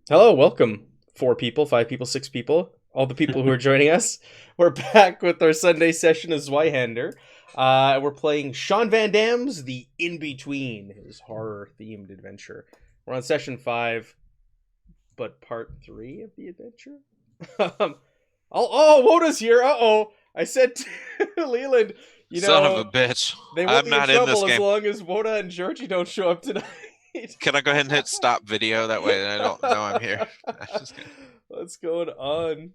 Hello, welcome. 4 people, 5 people, 6 people, all the people who are joining us. We're back with our Sunday session of Zweihander. We're playing Sean Van Damme's The In-Between, his horror-themed adventure. We're on session 5, but part 3 of the adventure? Woda's here. Uh-oh. I said to Leland, Son of a bitch. they won't I'm be in not in this trouble as game. long as Woda and Georgie don't show up tonight. Can I go ahead and hit stop video? That way I don't know I'm here. What's going on?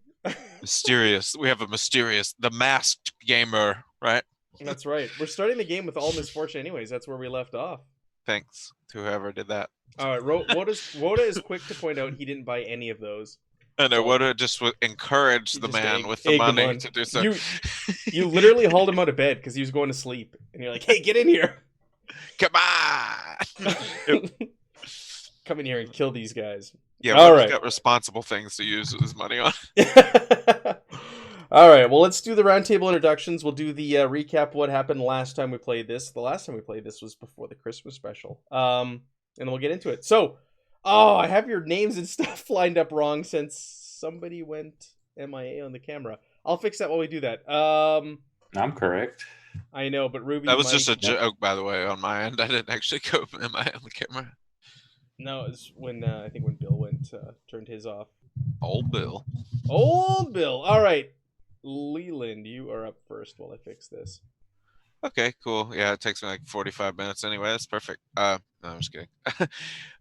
Mysterious. We have the masked gamer, right? That's right. We're starting the game with all misfortune anyways. That's where we left off. Thanks to whoever did that. All right, Woda is quick to point out he didn't buy any of those. And I would have just encouraged the man with the money to do so. You literally hauled him out of bed because he was going to sleep. And you're like, hey, get in here. Come on. Come in here and kill these guys. Yeah, all right. Got responsible things to use his money on. All right, well, let's do the roundtable introductions. We'll do the recap what happened last time we played this. The last time we played this was before the Christmas special. And then we'll get into it. So, I have your names and stuff lined up wrong since somebody went MIA on the camera. I'll fix that while we do that. I'm correct. I know, but Ruby, That was just Mike. a joke, by the way, on my end. I didn't actually go in my on the camera. No, it's when I think when Bill went turned his off. Old Bill. Old Bill. All right, Leland, you are up first while I fix this. Okay, cool. Yeah, it takes me like 45 minutes anyway. That's perfect. No, I'm just kidding.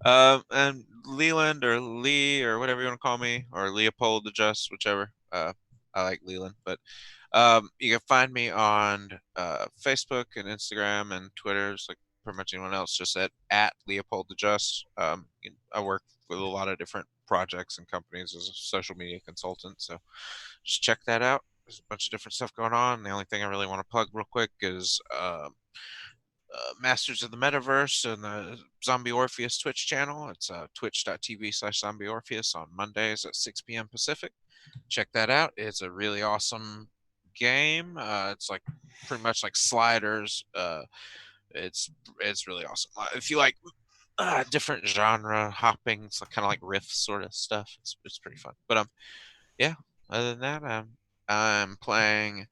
And Leland or Lee or whatever you want to call me, or Leopold, adjust, whichever. I like Leland, but you can find me on Facebook and Instagram and Twitter, just like pretty much anyone else, just at Leopold Adjust. I work with a lot of different projects and companies as a social media consultant, so just check that out. There's a bunch of different stuff going on. The only thing I really want to plug real quick is Masters of the Metaverse and the Zombie Orpheus Twitch channel. It's twitch.tv/Zombie Orpheus on Mondays at 6 p.m. Pacific. Check that out. It's a really awesome game. It's like pretty much like sliders. It's really awesome. If you like different genre hopping, it's like, kind of like riff sort of stuff. It's pretty fun. But yeah. Other than that, I'm playing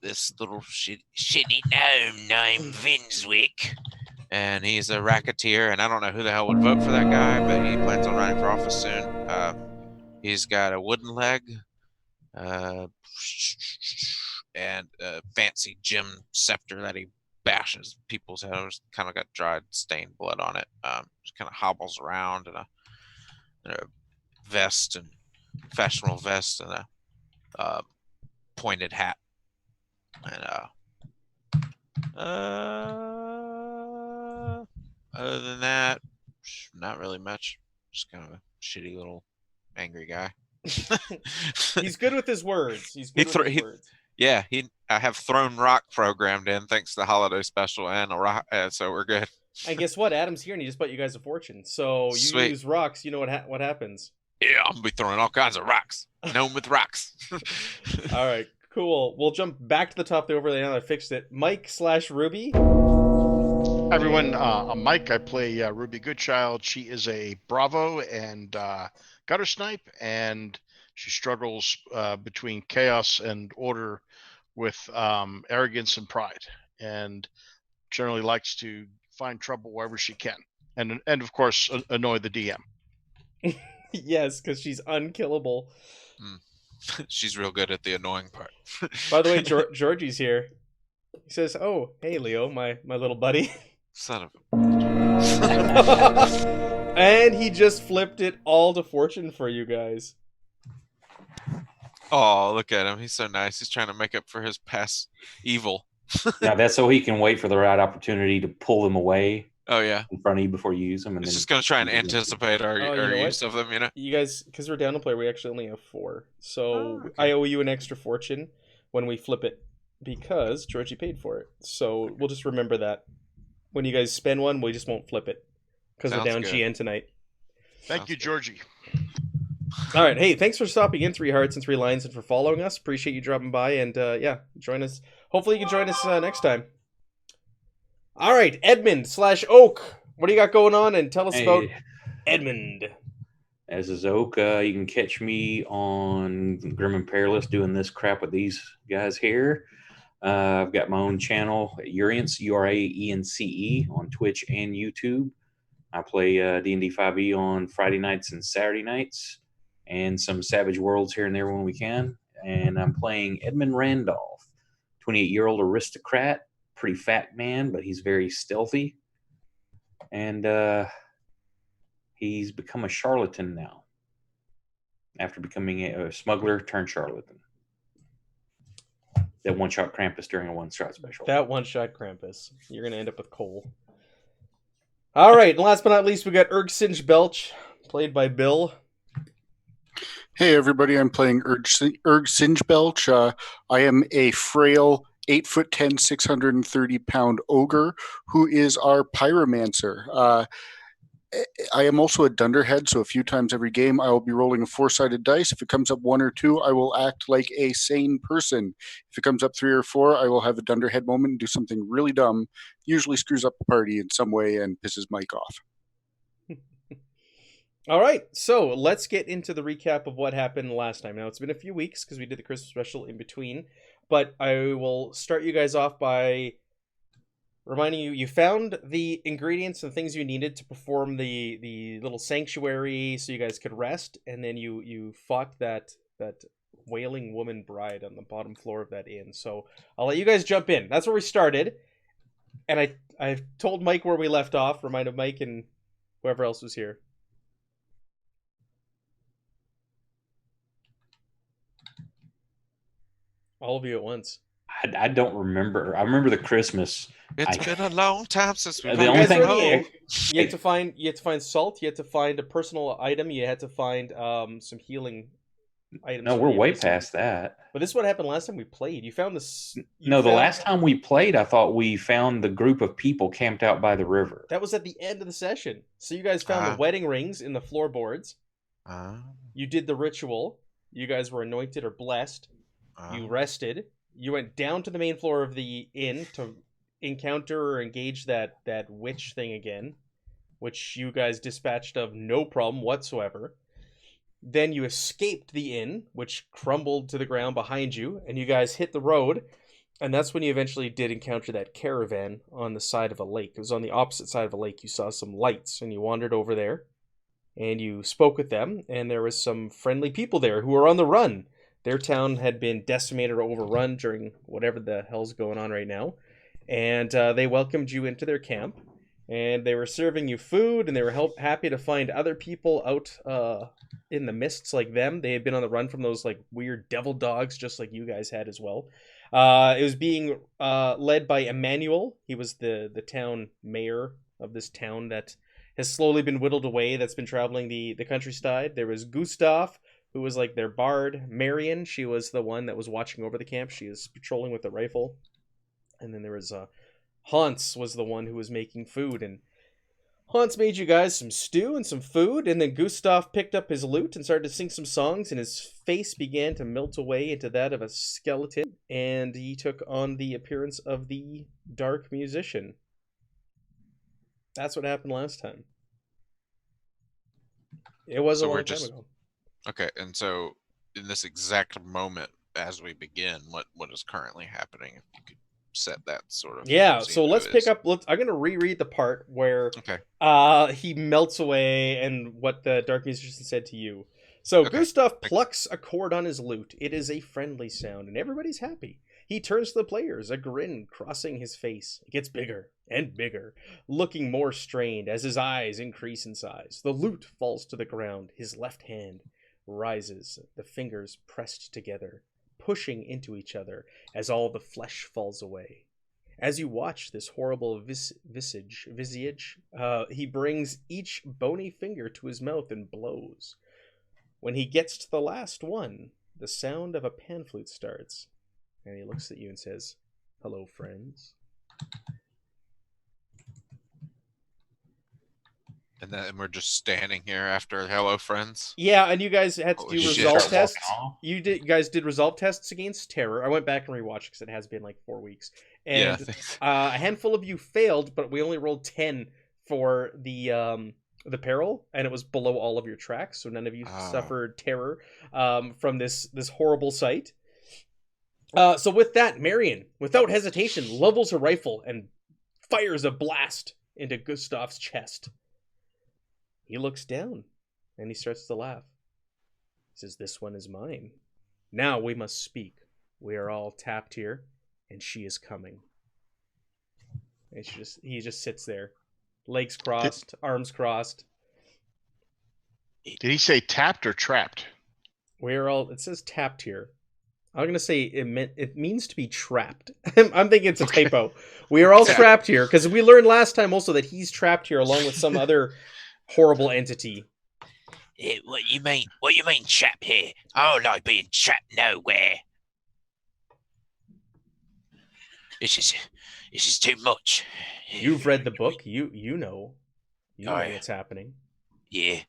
this little shitty gnome named Vinswick, and he's a racketeer, and I don't know who the hell would vote for that guy, but he plans on running for office soon. He's got a wooden leg, and a fancy gem scepter that he bashes people's heads. Kind of got dried, stained blood on it. Just kind of hobbles around in a vest and fashionable vest and a pointed hat. And other than that, not really much. Just kind of a shitty little angry guy. He's good with his words. He's good with his words. Yeah, I have Thrown Rock programmed in thanks to the holiday special and a rock, so we're good. And guess what? Adam's here and he just bought you guys a fortune. So you Sweet. use rocks, you know what happens. Yeah, I'm gonna be throwing all kinds of rocks. Gnome with rocks. All right, cool. We'll jump back to the top there over there now that I fixed it. Mike/Ruby. Hi everyone, I'm Mike. I play Ruby Goodchild. She is a Bravo and gutter snipe, and she struggles between chaos and order with arrogance and pride, and generally likes to find trouble wherever she can, and of course annoy the DM. Yes, because she's unkillable. She's real good at the annoying part. By the way, Georgie's here. He says, "Oh, hey Leo, my little buddy." Son of a... And he just flipped it all to fortune for you guys. Oh, look at him. He's so nice. He's trying to make up for his past evil. Now that's so he can wait for the right opportunity to pull them away. Oh, yeah. In front of you before you use them. And He's then just going to try and anticipate our use of them, you know? You guys, because we're down to player, we actually only have 4. So okay. I owe you an extra fortune when we flip it because Georgie paid for it. So we'll just remember that. When you guys spend one, we just won't flip it because we're down GN tonight. Thank you, Georgie. All right. Hey, thanks for stopping in, 3 hearts and 3 lines, and for following us. Appreciate you dropping by, and yeah, join us. Hopefully you can join us next time. All right, Edmund/Oak. What do you got going on? And tell us about Edmund. As is Oak, you can catch me on Grim and Perilous doing this crap with these guys here. I've got my own channel, Urience, Uraence, on Twitch and YouTube. I play D&D 5e on Friday nights and Saturday nights, and some Savage Worlds here and there when we can. And I'm playing Edmund Randolph, 28-year-old aristocrat, pretty fat man, but he's very stealthy. And he's become a charlatan now, after becoming a smuggler turned charlatan. That one-shot Krampus during a one-shot special. That one-shot Krampus. You're going to end up with Cole. All right, and last but not least, we got Ergsinj Belch, played by Bill. Hey, everybody, I'm playing Ergsinj Belch. I am a frail 8'10", 630-pound ogre who is our pyromancer. I am also a dunderhead, so a few times every game I will be rolling a 4-sided dice. If it comes up 1 or 2, I will act like a sane person. If it comes up 3 or 4, I will have a dunderhead moment and do something really dumb, usually screws up the party in some way and pisses Mike off. All right, so let's get into the recap of what happened last time. Now, it's been a few weeks because we did the Christmas special in between. but I will start you guys off by reminding you found the ingredients and things you needed to perform the little sanctuary so you guys could rest, and then you fought that wailing woman bride on the bottom floor of that inn. So I'll let you guys jump in. That's where we started, and I've told Mike where we left off. Reminded Mike and whoever else was here. All of you at once. I don't remember. I remember the Christmas. It's been a long time since we've The You only guys thing- were in the inn. You had to find salt. You had to find a personal item. You had to find some healing items. No, for we're the way invisible. past that. But this is what happened last time we played. You found this. No, the last time we played, I thought we found the group of people camped out by the river. That was at the end of the session. So you guys found the wedding rings in the floorboards. You did the ritual. You guys were anointed or blessed. You rested. You went down to the main floor of the inn to encounter or engage that witch thing again, which you guys dispatched of no problem whatsoever. Then you escaped the inn, which crumbled to the ground behind you, and you guys hit the road. And that's when you eventually did encounter that caravan on the side of a lake. It was on the opposite side of a lake. You saw some lights, and you wandered over there, and you spoke with them, and there was some friendly people there who were on the run. Their town had been decimated or overrun during whatever the hell's going on right now. And they welcomed you into their camp. And they were serving you food, and they were happy to find other people out in the mists like them. They had been on the run from those like weird devil dogs, just like you guys had as well. It was being led by Emmanuel. He was the town mayor of this town that has slowly been whittled away, that's been traveling the countryside. There was Gustav, who was like their bard. Marion, she was the one that was watching over the camp. She was patrolling with a rifle. And then there was Hans was the one who was making food. And Hans made you guys some stew and some food. And then Gustav picked up his lute and started to sing some songs. And his face began to melt away into that of a skeleton. And he took on the appearance of the dark musician. That's what happened last time. It was a long time ago. Okay, and so in this exact moment as we begin, what is currently happening? If you could set that sort of so let's pick up. I'm gonna reread the part where he melts away and what the dark musician said to you. So Gustav plucks a chord on his lute. It is a friendly sound, and everybody's happy. He turns to the players, a grin crossing his face. It gets bigger and bigger, looking more strained as his eyes increase in size. The lute falls to the ground. His left hand rises, the fingers pressed together, pushing into each other as all the flesh falls away. As you watch this horrible visage, he brings each bony finger to his mouth and blows. When he gets to the last one, the sound of a pan flute starts, and he looks at you and says, "Hello, friends." And then we're just standing here after "Hello, friends." Yeah, and you guys had to Holy do shit. resolve Start tests. walking off. You guys did resolve tests against terror. I went back and rewatched because it has been like 4 weeks. And a handful of you failed, but we only rolled 10 for the peril, and it was below all of your tracks, so none of you suffered terror from this horrible sight. So with that, Marion, without hesitation, levels her rifle and fires a blast into Gustav's chest. He looks down, and he starts to laugh. He says, "This one is mine. Now we must speak. We are all tapped here, and she is coming." And he just sits there, legs crossed, arms crossed. Did he say tapped or trapped? It says tapped here. I'm going to say it means to be trapped. I'm thinking it's a typo. We are all trapped here, because we learned last time also that he's trapped here along with some other horrible entity. What you mean trapped here? I don't like being trapped nowhere. This is too much. You've read the book. You know. You know yeah. what's happening. Yeah,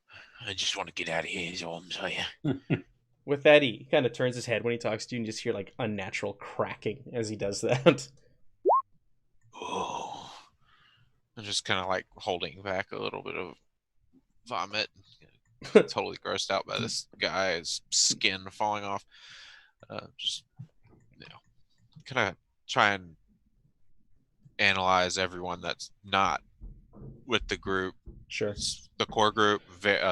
I just want to get out of here, is all I'm saying. With that, he kind of turns his head when he talks to you and just hear like unnatural cracking as he does that. Oh. I'm just kind of like holding back a little bit of vomit. Totally grossed out by this guy's skin falling off. kind of try and analyze everyone that's not with the group, Sure. the core group,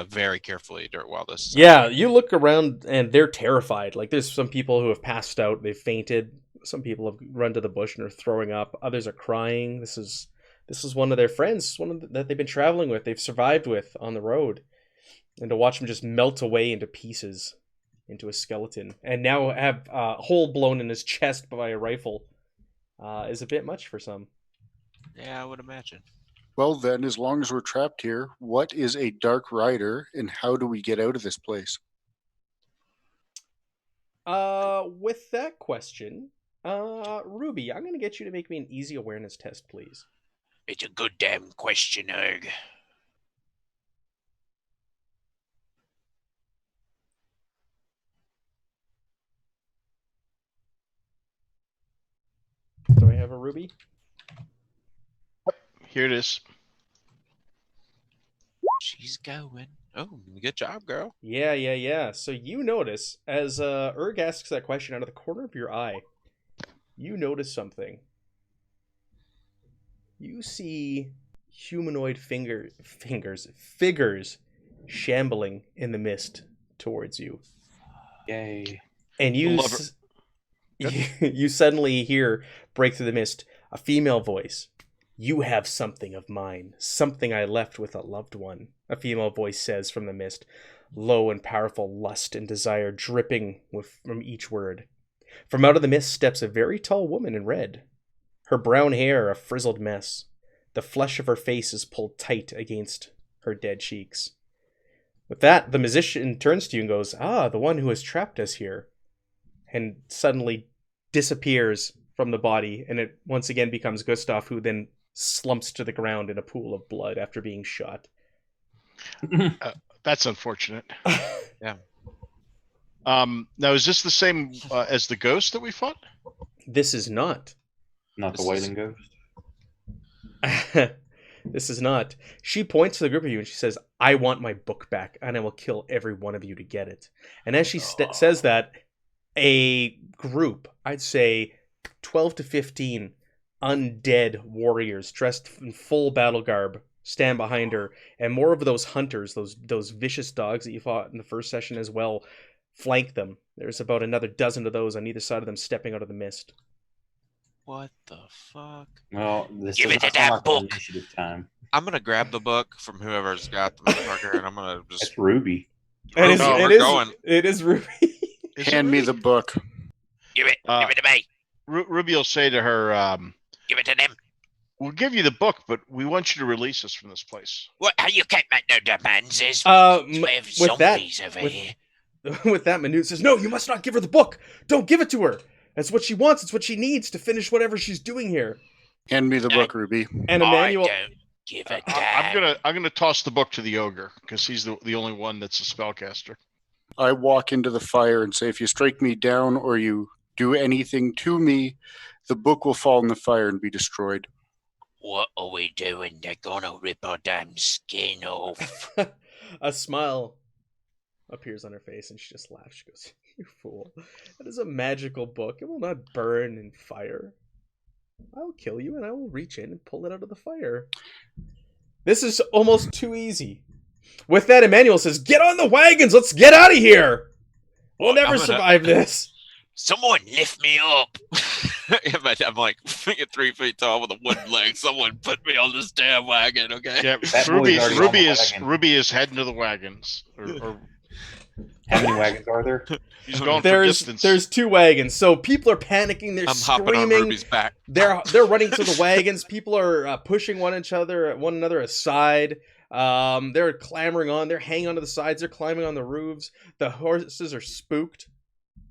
very carefully while this is Yeah, you look around and they're terrified. Like there's some people who have passed out, they've fainted. Some people have run to the bush and are throwing up. Others are crying. This is one of their friends, that they've been traveling with, they've survived with on the road. And to watch him just melt away into pieces, into a skeleton, and now have a hole blown in his chest by a rifle, is a bit much for some. Yeah, I would imagine. Well, then, as long as we're trapped here, what is a dark rider, and how do we get out of this place? With that question, Ruby, I'm gonna get you to make me an easy awareness test, please. It's a good damn question, Erg. Do I have a Ruby? Here it is. She's going. Oh, good job, girl. Yeah. So you notice, as Erg asks that question out of the corner of your eye, you notice something. You see humanoid figures shambling in the mist towards you. Yay. And you suddenly hear, break through the mist, a female voice. "You have something of mine, something I left with a loved one," a female voice says from the mist, low and powerful lust and desire dripping from each word. From out of the mist steps a very tall woman in red. Her brown hair a frizzled mess. The flesh of her face is pulled tight against her dead cheeks. With that, the musician turns to you and goes, "Ah, the one who has trapped us here," and suddenly disappears from the body, and it once again becomes Gustav, who then slumps to the ground in a pool of blood after being shot. That's unfortunate. Yeah. Now, is this the same as the ghost that we fought? This is not. Not the This Wailing Ghost. This is not. She points to the group of you and she says, "I want my book back, and I will kill every one of you to get it." And as she says that, a group, I'd say 12 to 15 undead warriors dressed in full battle garb, stand behind her, and more of those hunters, those vicious dogs that you fought in the first session as well, flank them. There's about another dozen of those on either side of them stepping out of the mist. What the fuck? Well, this Give is it the not damn like book. initiative time. I'm gonna grab the book from whoever's got the motherfucker, and I'm gonna just. That's Ruby. And it's, No, it we're is, going. it is Ruby. Is it Hand me Ruby? the book. Give it Uh, to me. Ruby will say to her, Give it to them. "We'll give you the book, but we want you to release us from this place." What? You can't make no demands. There's We have with that, with zombies over with- here. with that, Manute says, "No, you must not give her the book. Don't give it to her. That's what she wants. It's what she needs to finish whatever she's doing here." Hand me the book, Ruby. And Emmanuel, I don't give a I'm damn. gonna toss the book to the ogre because he's the only one that's a spellcaster. I walk into the fire and say, "If you strike me down or you do anything to me, the book will fall in the fire and be destroyed." What are we doing? They're gonna rip our damn skin off. a smile appears on her face, and she just laughs. She goes, "You fool! That is a magical book. It will not burn in fire. I will kill you, and I will reach in and pull it out of the fire." This is almost too easy. With that, Emmanuel says, "Get on the wagons. Let's get out of here. We'll Well, never I'm gonna- survive this." Someone lift me up. Yeah, but I'm like 3 feet tall with a wooden leg. Someone put me on this damn wagon, okay? Yeah, That boy's already on the wagon. Ruby is heading to the wagons. Or How many wagons are there? he's going for There's distance. 2 wagons, so people are panicking. They're I'm hopping on screaming. Ruby's back. They're running to the wagons. People are pushing one another aside. They're clamoring on. They're hanging onto the sides. They're climbing on the roofs. The horses are spooked,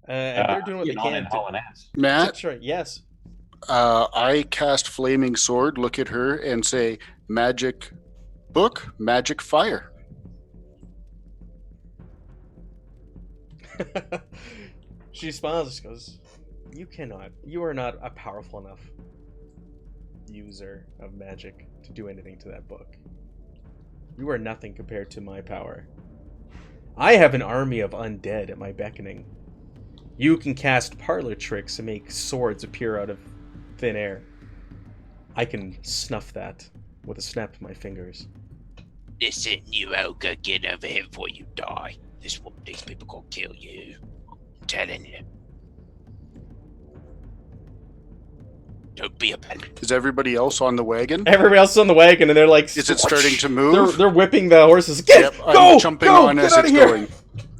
and they're doing what they Getting on can. and hauling ass. Matt, That's right. Yes. I cast Flaming Sword, look at her, and say, "Magic book, magic fire." She smiles and she goes, "You are not a powerful enough user of magic to do anything to that book. You are nothing compared to my power. I have an army of undead at my beckoning. You can cast parlor tricks and make swords appear out of thin air. I can snuff that with a snap of my fingers. Listen, you ogre, get over here before you die. These people gonna kill you. I'm telling you. Don't be a panic. Is everybody else on the wagon? Everybody else is on the wagon, and they're like, Is it starting to move? They're whipping the horses. Get Yep, go, I'm jumping go, on get as out of it's here. going.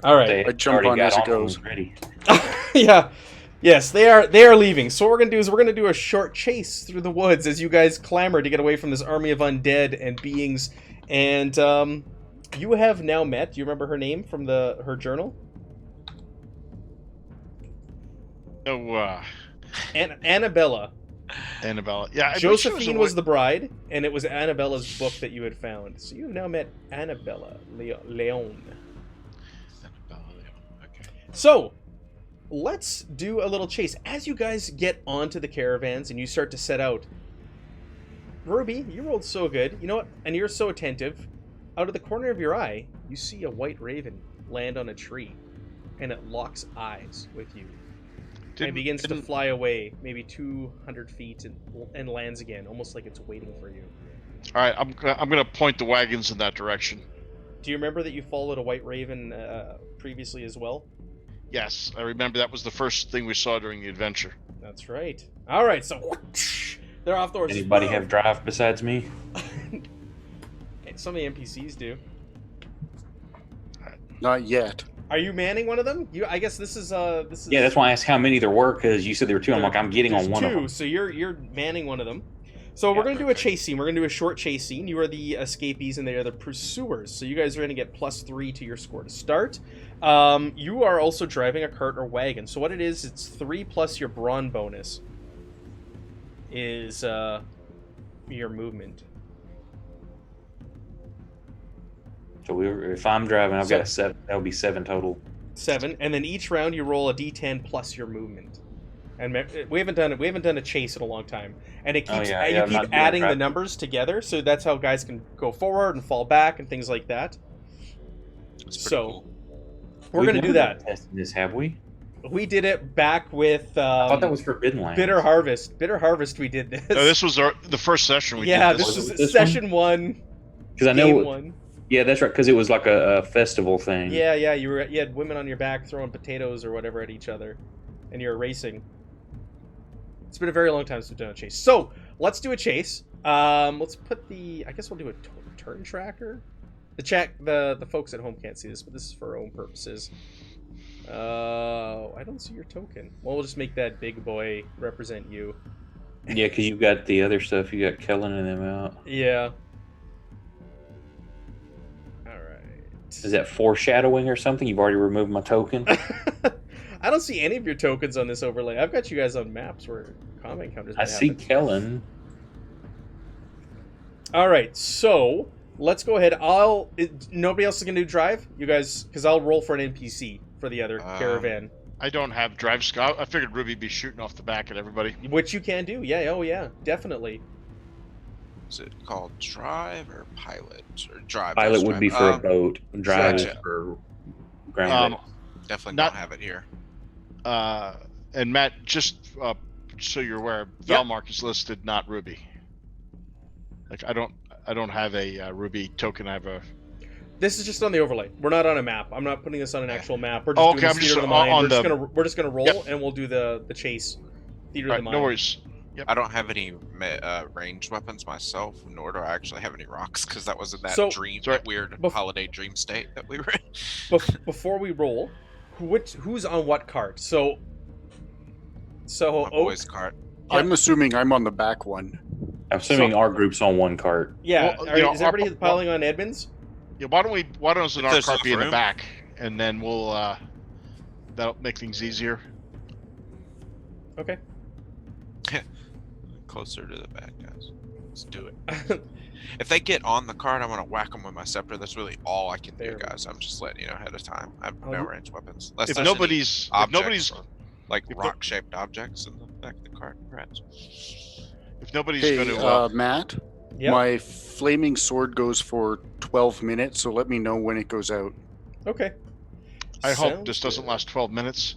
All right. I jump on as it goes. Ready. Yeah. Yes, they are leaving. So what we're gonna do is we're gonna do a short chase through the woods as you guys clamor to get away from this army of undead and beings. And you have now met. Do you remember her name from her journal? No, Annabella. Annabella. Yeah, Josephine was the bride, and it was Annabella's book that you had found. So you have now met Annabella Leon. Okay. So, let's do a little chase. As you guys get onto the caravans and you start to set out, Ruby, you rolled so good. You know what? And you're so attentive. Out of the corner of your eye, you see a white raven land on a tree, and it locks eyes with you. And it begins to fly away, maybe 200 feet, and lands again, almost like it's waiting for you. All right, I'm gonna point the wagons in that direction. Do you remember that you followed a white raven previously as well? Yes, I remember that was the first thing we saw during the adventure. That's right. All right, so they're off the horses. Anybody have drive besides me? Some of the NPCs do. Not yet. Are you manning one of them? I guess this is. Yeah, that's why I asked how many there were, because you said there were two. I'm like, I'm getting on one two, of them. so you're manning one of them. So we're gonna do a chase scene. We're gonna do a short chase scene. You are the escapees, and they are the pursuers. So you guys are gonna get +3 to your score to start. You are also driving a cart or wagon. So what it is, it's 3 plus your brawn bonus. Is your movement. So if I'm driving, I've got a 7. That would be 7 total. 7, and then each round you roll a d10 plus your movement. And we haven't done a chase in a long time, and it keeps you keep adding the numbers together, so that's how guys can go forward and fall back and things like that. So cool. we're gonna do that. Tested this, have we? We did it back with. I thought that was Forbidden Lands. Bitter Harvest. Bitter Harvest. We did this. No, this was the first session we did. Yeah, this was session 1. Because I know. Game 1. Yeah, that's right. Because it was like a festival thing. Yeah. You had women on your back throwing potatoes or whatever at each other, and you were racing. It's been a very long time since we've done a chase. So let's do a chase. Let's put I guess we'll do a turn tracker. The folks at home can't see this, but this is for our own purposes. I don't see your token. Well, we'll just make that big boy represent you. Yeah, because you've got the other stuff. You got Kellen and them out. Yeah. All right. Is that foreshadowing or something? You've already removed my token. I don't see any of your tokens on this overlay. I've got you guys on maps where comment counters. I see Kellen. All right, so let's go ahead. Nobody else is gonna do drive, you guys, because I'll roll for an NPC for the other caravan. I don't have drive scout. I figured Ruby'd be shooting off the back at everybody. Which you can do. Yeah. Oh yeah. Definitely. Is it called drive or pilot? Or drive? Pilot would be for a boat. Drive is gotcha. for ground. Definitely Not- don't have it here. And Matt, just so you're aware, Valmark is listed, not Ruby. Like I don't have a Ruby token. I have a. This is just on the overlay. We're not on a map. I'm not putting this on an actual map. We're just Oh, doing okay, this I'm theater just of the mind. on We're just gonna roll, Yep. and we'll do the chase. Theater of All the right, mind. no worries. Yep. I don't have any ranged weapons myself, nor do I actually have any rocks, because that was in that So- dream, Sorry. that weird holiday dream state that we were in. Before we roll, who's on what cart? So My Oak, boy's cart. I'm assuming I'm on the back one. I'm assuming our group's on one cart. yeah. Well, is everybody piling on Edmonds? Yeah, why doesn't our there's cart be in enough the room. back, and then we'll that'll make things easier. Okay. Closer to the bad guys. Let's do it. If they get on the cart, I'm gonna whack them with my scepter. That's really all I can do, There. guys. I'm just letting you know ahead of time. I have no Oh. ranged weapons. Unless If there's any nobody's objects or, like if no- rock-shaped objects in the back of the cart, perhaps. Hey, going to Matt, Yep. my flaming sword goes for 12 minutes, so let me know when it goes out. Okay. I hope Sounds this doesn't good. last 12 minutes.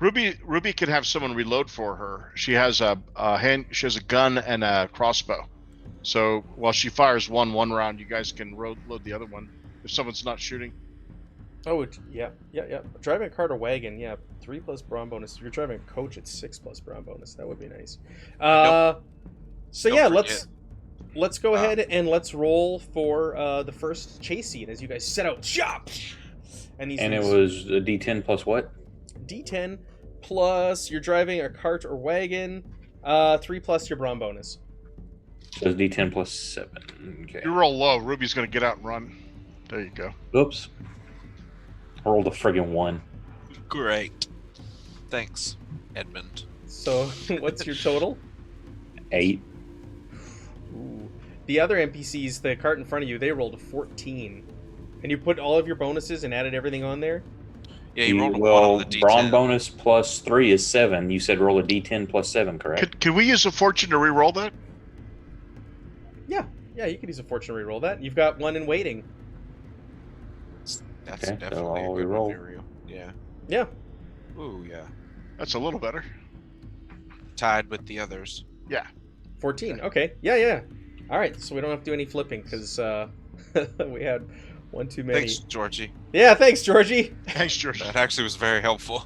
Ruby can have someone reload for her. She has a gun and a crossbow. So while she fires one round, you guys can load the other one if someone's not shooting. Oh, yeah. Driving a cart or wagon, 3+ brawn bonus. If you're driving a coach, it's 6+ brawn bonus. That would be nice. So yeah, let's go ahead and let's roll for the first chase scene as you guys set out. Chop. And it was a D10 plus what? D10 plus you're driving a cart or wagon. 3+ your brawn bonus. So it's D10 plus 7. Okay. You roll low. Ruby's gonna get out and run. There you go. Oops. I rolled a friggin' 1. Great. Thanks, Edmund. So what's your total? 8. Ooh. The other NPCs, the cart in front of you, they rolled a 14. And you put all of your bonuses and added everything on there? Yeah, you rolled a 1 on the D10. Brawn bonus plus 3 is 7. You said roll a D10 plus 7, correct? Could we use a fortune to re-roll that? Yeah, you could use a fortune to reroll that. You've got 1 in waiting. That's Okay, definitely so a I'll good reroll. one to reroll. Yeah. Yeah. Ooh, yeah. That's a little better. Tied with the others. Yeah. 14. Okay. Yeah. All right, so we don't have to do any flipping because we had one too many. Thanks, Georgie. Yeah, thanks, Georgie. Thanks, George. That actually was very helpful.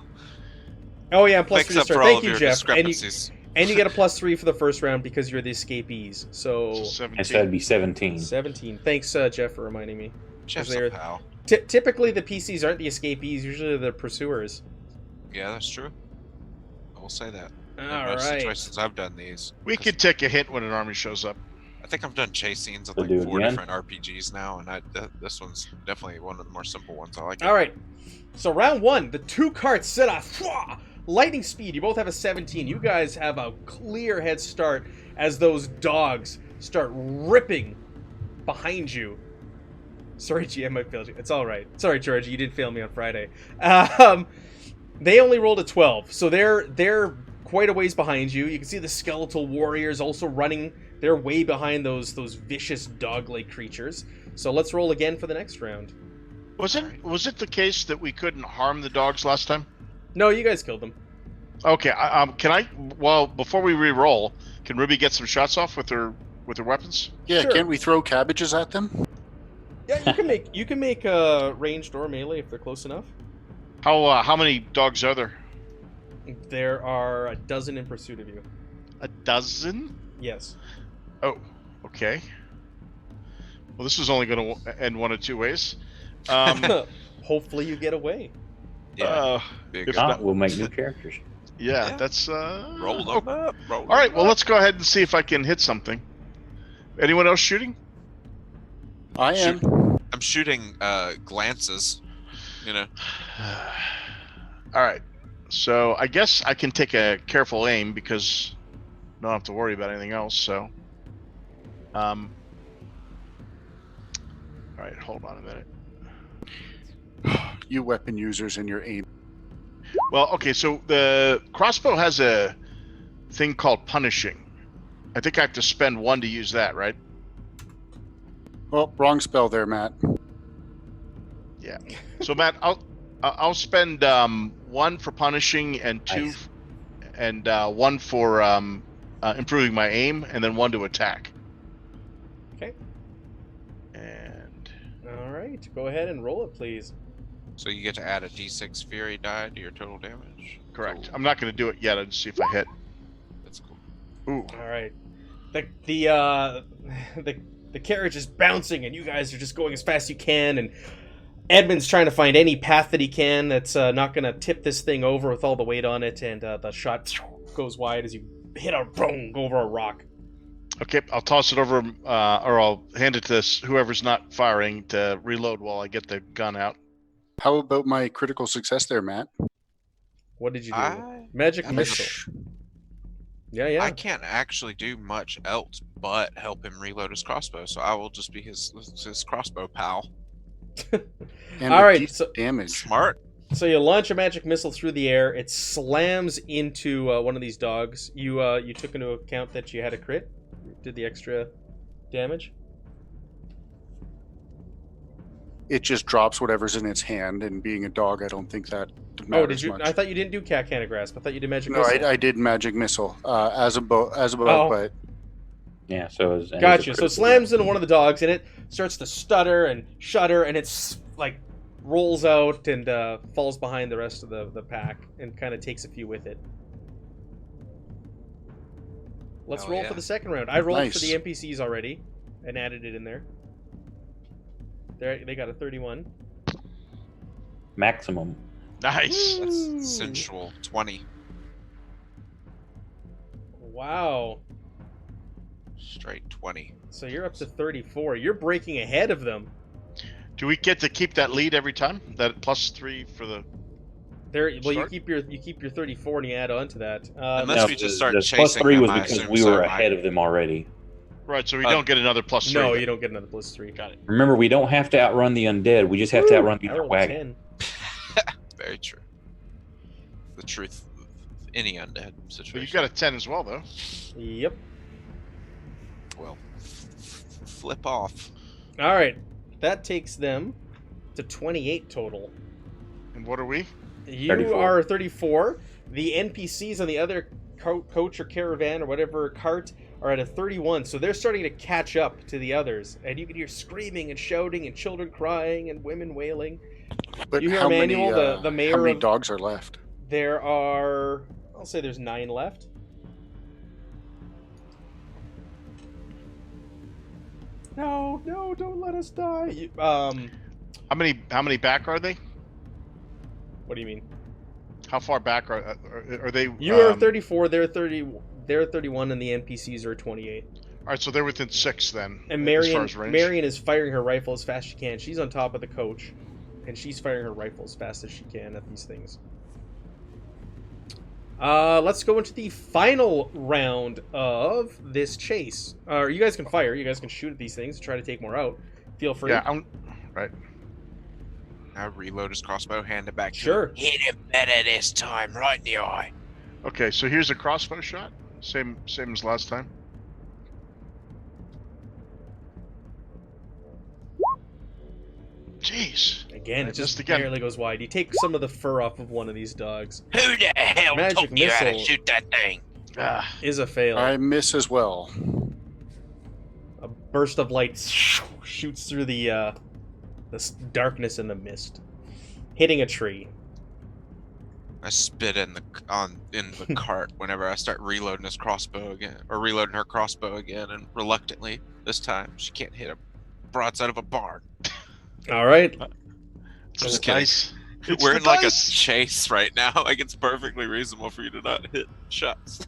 Oh yeah, plus Makes 3 to up start. for all Thank of you, your Jeff. discrepancies. And you get a plus 3 for the first round because you're the escapees. So 17. So that'd be 17. 17. Thanks, Jeff, for reminding me. Jeff's they're- a pal. Typically, the PCs aren't the escapees. Usually, they're the pursuers. Yeah, that's true. I will say that. In All most right. situations I've done these. We could take a hit when an army shows up. I think I've done chase scenes of We'll like do it 4 again. different RPGs now, and this one's definitely one of the more simple ones. I like it. All right. So round 1, the 2 carts set off. Lightning speed. You both have a 17. You guys have a clear head start as those dogs start ripping behind you. Sorry, GM, I failed you. It's all right. Sorry, Georgie, you didn't fail me on Friday. They only rolled a 12, so they're quite a ways behind you. You can see the skeletal warriors also running. They're way behind those vicious dog-like creatures. So let's roll again for the next round. Was it the case that we couldn't harm the dogs last time? No, you guys killed them. Okay. Can I? Well, before we re-roll, can Ruby get some shots off with her weapons? Yeah, Sure. can't we throw cabbages at them? Yeah, you can make ranged or melee if they're close enough. How many dogs are there? There are a dozen in pursuit of you. A dozen? Yes. Oh, okay. Well, this is only going to end one of two ways. Hopefully you get away. Yeah. Big if up. not- We'll make new characters. Yeah, that's Roll them up. Roll All right, them well, up. let's go ahead and see if I can hit something. Anyone else shooting? I am. I'm shooting glances. You know. All right. So I guess I can take a careful aim because I don't have to worry about anything else. So, all right, hold on a minute. You weapon users and your aim. Well, okay. So the crossbow has a thing called punishing. I think I have to spend 1 to use that, right? Well, wrong spell there, Matt. Yeah. So Matt, I'll spend 1 for punishing and 2 Nice. and 1 for improving my aim, and then 1 to attack. Okay. And All right. Go ahead and roll it, please. So you get to add a D6 Fury die to your total damage. correct. Cool. I'm not going to do it yet. I'll just see if I hit. That's cool. Ooh. All right. The carriage is bouncing, and you guys are just going as fast as you can. And Edmund's trying to find any path that he can that's not going to tip this thing over with all the weight on it. And the shot goes wide as you hit over a rock. Okay, I'll toss it over, or I'll hand it to whoever's not firing to reload while I get the gun out. How about my critical success there, Matt? What did you do? I Magic I missile. Yeah. I can't actually do much else but help him reload his crossbow, so I will just be his crossbow pal. And All a right, decent so- damage. Smart. So you launch a magic missile through the air. It slams into one of these dogs. You took into account that you had a crit. Did the extra damage? it just drops whatever's in its hand. And being a dog, I don't think that matters did you? much. I thought you didn't do Cat Canna Grasp. I thought you did Magic No, Missile. I did Magic Missile as a boat, Oh. but Yeah, so it was Gotcha. So it slams into one of the dogs, and it starts to stutter and shudder, and it's like rolls out and falls behind the rest of the pack, and kind of takes a few with it. Let's Hell roll yeah. for the second round. I rolled Nice. for the NPCs already, and added it in there. They got a 31. maximum. Nice. That's sensual 20. Wow. Straight 20. So you're up to 34. You're breaking ahead of them. Do we get to keep that lead every time? That +3 for the. Well, you Start? keep your 34 and you add on to that. Unless we just start the chasing +3 was them, I because assume we were so, ahead of them already. Right, so we don't get another +3. no, then. you don't get another +3. Got it. Remember, we don't have to outrun the undead. We just have to outrun the I other rolled wagon. 10. Very true. The truth of any undead But situation. you got a 10 as well, though. Yep. Well, flip off. All right. That takes them to 28 total. And what are we? You 34. are 34. The NPCs on the other coach or caravan or whatever cart are at a 31, so they're starting to catch up to the others. And you can hear screaming and shouting and children crying and women wailing. but You hear how Emmanuel, many the mayor how many of- dogs are left? There are, I'll say there's 9 left. No, don't let us die. How many back are they? What do you mean? How far back are they? You are 34, they're 30, they're 31, and the NPCs are 28. All right, so they're within 6 then. And as far Marion, as range. Marion is firing her rifle as fast as she can. She's on top of the coach, and she's firing her rifle as fast as she can at these things. Let's go into the final round of this chase. You guys can fire. You guys can shoot at these things. Try to take more out. Feel free. Yeah, right. Now reload his crossbow, hand it back to him. Sure. Hit him better this time, right in the eye. Okay, so here's a crossbow shot. Same as last time. Jeez. Again, I it just missed again. barely goes wide. You take some of the fur off of one of these dogs. Who the hell Magic taught you how to missile. shoot that thing? Ah, Is a fail. I miss as well. A burst of light shoots through the darkness and the mist, hitting a tree. I spit in the cart whenever I start reloading his crossbow again, or reloading her crossbow again, and reluctantly this time she can't hit a broadside of a barn. All right. it's kidding. nice. It's We're the in like dice. a chase right now. Like it's perfectly reasonable for you to not hit shots.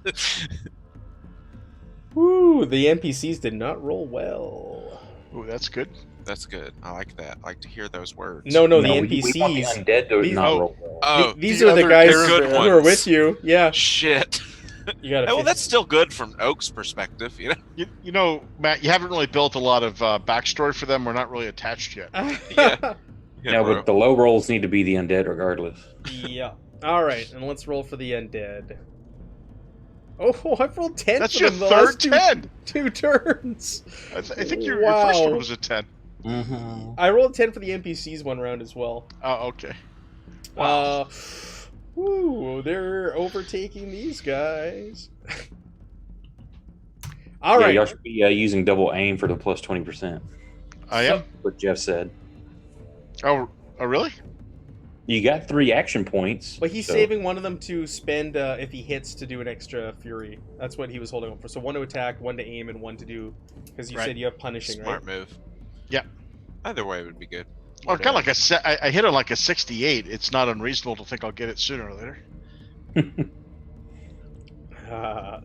Woo! The NPCs did not roll well. Ooh, that's good. That's good. I like that. I like to hear those words. No, the We want the NPCs. undead to These- not oh. roll well. Oh, These the are the other guys good who are ones. with you. Yeah, shit. you got Well, to. that's still good from Oak's perspective, you know. You know, Matt, you haven't really built a lot of backstory for them. We're not really attached yet. Yeah. Yeah, bro. but the low rolls need to be the undead regardless. Yeah. All right, and let's roll for the undead. Oh, I've rolled 10 That's for your them the last third 10. two turns. I think your first Wow. one was a 10. Mm-hmm. I rolled 10 for the NPCs one round as well. Oh, okay. Woo, they're overtaking these guys. All Yeah, right. y'all should be using double aim for the plus 20%. I am. What Jeff said. Oh, really? You got 3 action points. But he's so- saving one of them to spend if he hits to do an extra fury. That's what he was holding on for. So 1 to attack, 1 to aim, and 1 to do because you Right. said you have punishing, Smart right? move. Yeah. Either way would be good. Well, kind of like I hit on like a 68. It's not unreasonable to think I'll get it sooner or later.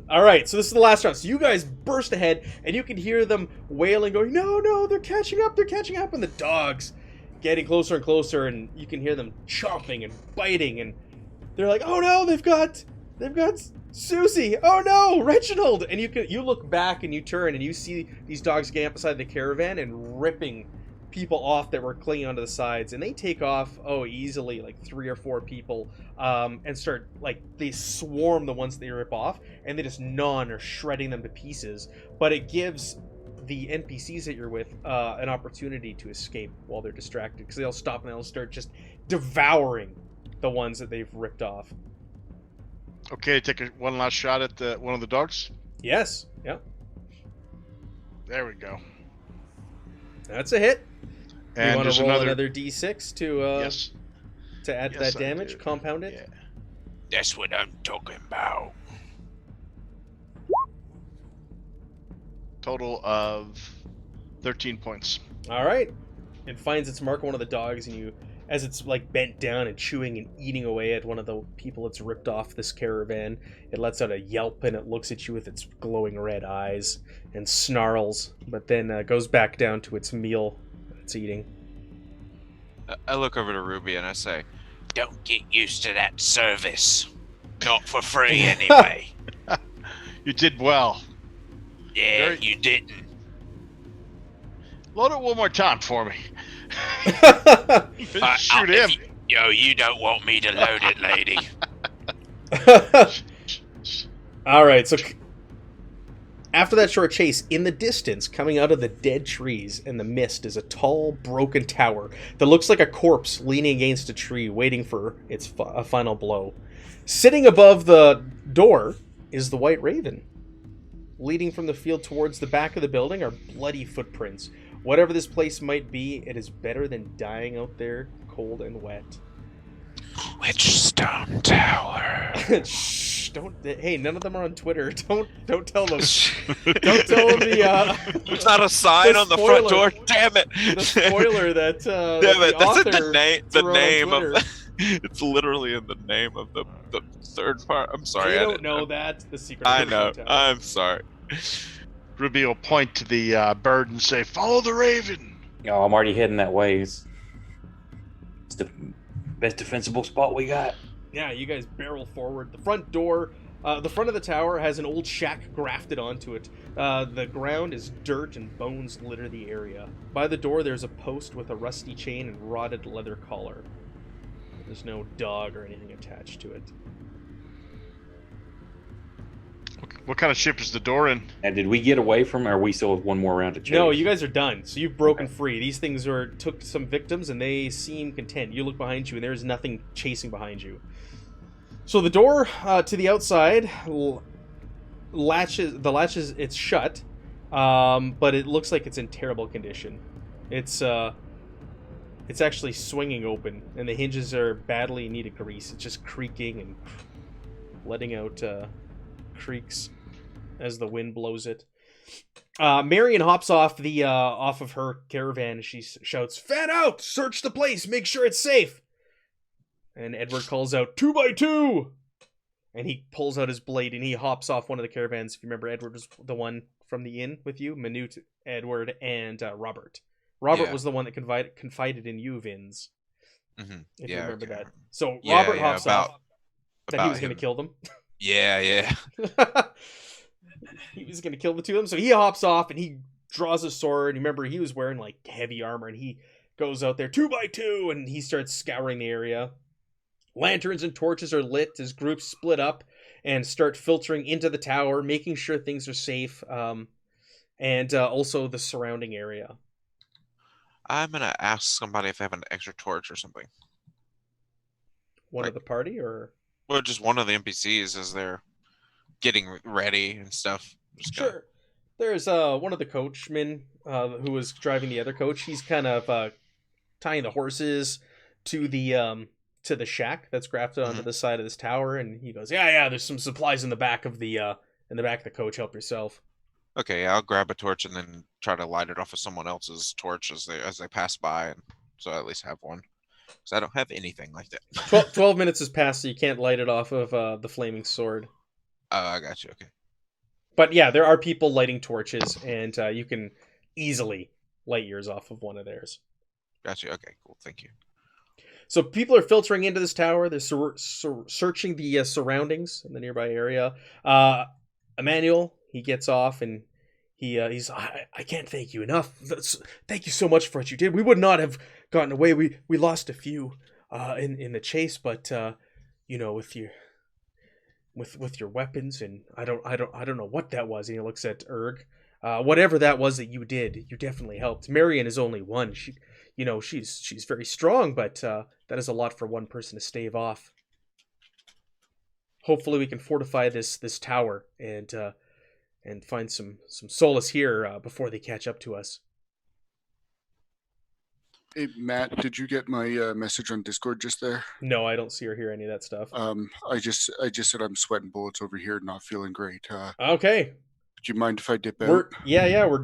All right, so this is the last round. So you guys burst ahead, and you can hear them wailing, going, "No, they're catching up! They're catching up!" And the dogs getting closer and closer, and you can hear them chomping and biting, and they're like, "Oh no, they've got Susie! Oh no, Reginald!" And you look back and you turn and you see these dogs getting up beside the caravan and ripping people off that were clinging onto the sides, and they take off easily like 3 or 4 people, and start they swarm the ones they rip off, and they just gnaw and are shredding them to pieces. But it gives the NPCs that you're with an opportunity to escape while they're distracted, because they'll stop and they'll start just devouring the ones that they've ripped off. Okay, take one last shot at one of the dogs. Yes. Yep. There we go. That's a hit. And you want there's to roll another d6 to yes, to add to Yes, that I damage, do. compound it. Yeah. That's what I'm talking about. Total of 13 points. All right. It finds its mark on one of the dogs, and you, as it's like bent down and chewing and eating away at one of the people it's ripped off this caravan, it lets out a yelp and it looks at you with its glowing red eyes and snarls, but then goes back down to its meal it's eating. I look over to Ruby and I say, Don't get used to that service. Not for free, anyway. You did well. Yeah, Very- you didn't. Load it one more time for me. Shoot him. You don't want me to load it, lady. All right, so after that short chase, in the distance, coming out of the dead trees and the mist, is a tall, broken tower that looks like a corpse leaning against a tree, waiting for its a final blow. Sitting above the door is the White Raven. Leading from the field towards the back of the building are bloody footprints. Whatever this place might be, it is better than dying out there, cold and wet. Which stone tower? Shh! Don't. Hey, none of them are on Twitter. Don't tell them. Don't tell them the. there's not a sign the on the front spoiler. door. Damn it! The spoiler that. Damn that it! the That's in author the name. The threw on name of. Twitter. It's literally in the name of the third part. I'm sorry. They I don't didn't know that. The secret. I of the know. Tower. I'm sorry. Ruby will point to the bird and say, "Follow the raven." Oh, I'm already heading that way. It's the best defensible spot we got. Yeah, you guys barrel forward. The front door, the front of the tower has an old shack grafted onto it. The ground is dirt and bones litter the area. By the door, there's a post with a rusty chain and rotted leather collar. There's no dog or anything attached to it. What kind of ship is the door in? Now, did we get away from, or are we still have one more round to chase? No, you guys are done. So you've broken free. These things took some victims, and they seem content. You look behind you, and there's nothing chasing behind you. So the door to the outside latches. It's shut, but it looks like it's in terrible condition. It's actually swinging open, and the hinges are badly in need of grease. It's just creaking and letting out creaks as the wind blows it. Marion hops off of her caravan. She shouts, "Fan out! Search the place! Make sure it's safe!" And Edward calls out, 2x2! And he pulls out his blade and he hops off one of the caravans. If you remember, Edward was the one from the inn with you. Manute, Edward, and Robert. Robert Yeah. was the one that confided in you, Vins. Mm-hmm. If you remember okay. that. So Yeah, Robert yeah, hops off that he about was going to him. kill them. Yeah. He was going to kill the two of them. So he hops off and he draws a sword. You remember, he was wearing like heavy armor, and he goes out there 2x2 and he starts scouring the area. Lanterns and torches are lit as groups split up and start filtering into the tower, making sure things are safe, and also the surrounding area. I'm gonna ask somebody if they have an extra torch or something. One Like- of the party, or Well, just one of the NPCs as they're getting ready and stuff. Just gonna- sure. There's one of the coachmen who was driving the other coach. He's kind of tying the horses to the shack that's grafted onto the side of this tower, and he goes, "Yeah, there's some supplies in the back of the coach. Help yourself." Okay, I'll grab a torch and then try to light it off of someone else's torch as they pass by, and so I at least have one. Because I don't have anything like that. 12 minutes has passed, so you can't light it off of the flaming sword. Oh, I got you. Okay. But yeah, there are people lighting torches, and you can easily light yours off of one of theirs. Got you. Okay, cool. Thank you. So people are filtering into this tower. They're searching the surroundings in the nearby area. Emmanuel, he gets off, and he's, I can't thank you enough. Thank you so much for what you did. We would not have gotten away. We lost a few in the chase, but with your weapons, and I don't know what that was. And he looks at Erg. whatever that was that you did, you definitely helped. Marion is only one. She's very strong, but that is a lot for one person to stave off. Hopefully, we can fortify this tower and find some solace here before they catch up to us. Hey, Matt, did you get my message on Discord just there? No, I don't see or hear any of that stuff. I just said I'm sweating bullets over here, not feeling great. Okay. Do you mind if I dip out?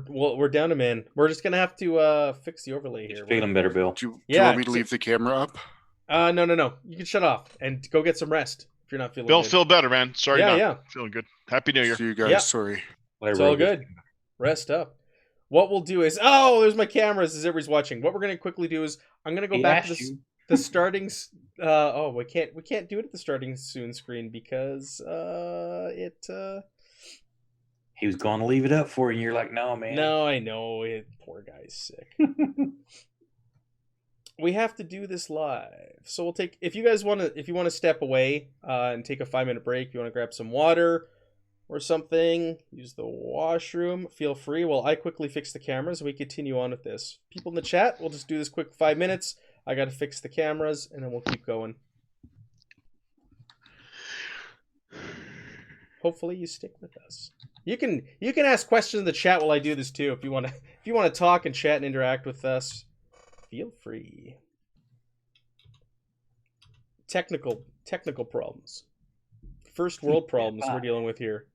We're down a man. We're just gonna have to fix the overlay here. Feeling better, Bill. Do you want me to leave the camera up? No. You can shut off and go get some rest if you're not feeling Bill, good. feel better, man. Sorry, Yeah. feeling good. Happy New Year. See you guys. Yeah. Sorry. It's all good. Rest up. What we'll do is, there's my cameras as everybody's watching. What we're gonna quickly do is, I'm gonna go back to the starting. We can't do it at the starting soon screen because He was going to leave it up for you, and you're like, no, man. No, I know. Poor guy's sick. We have to do this live, so we'll take. If you want to step away and take a 5-minute break, you want to grab some water or something, use the washroom, feel free. While I quickly fix the cameras, we continue on with this. People in the chat, we'll just do this quick 5 minutes. I got to fix the cameras, and then we'll keep going. Hopefully, you stick with us. You can ask questions in the chat while I do this too. If you want to talk and chat and interact with us, feel free. Technical problems. First world problems we're dealing with here.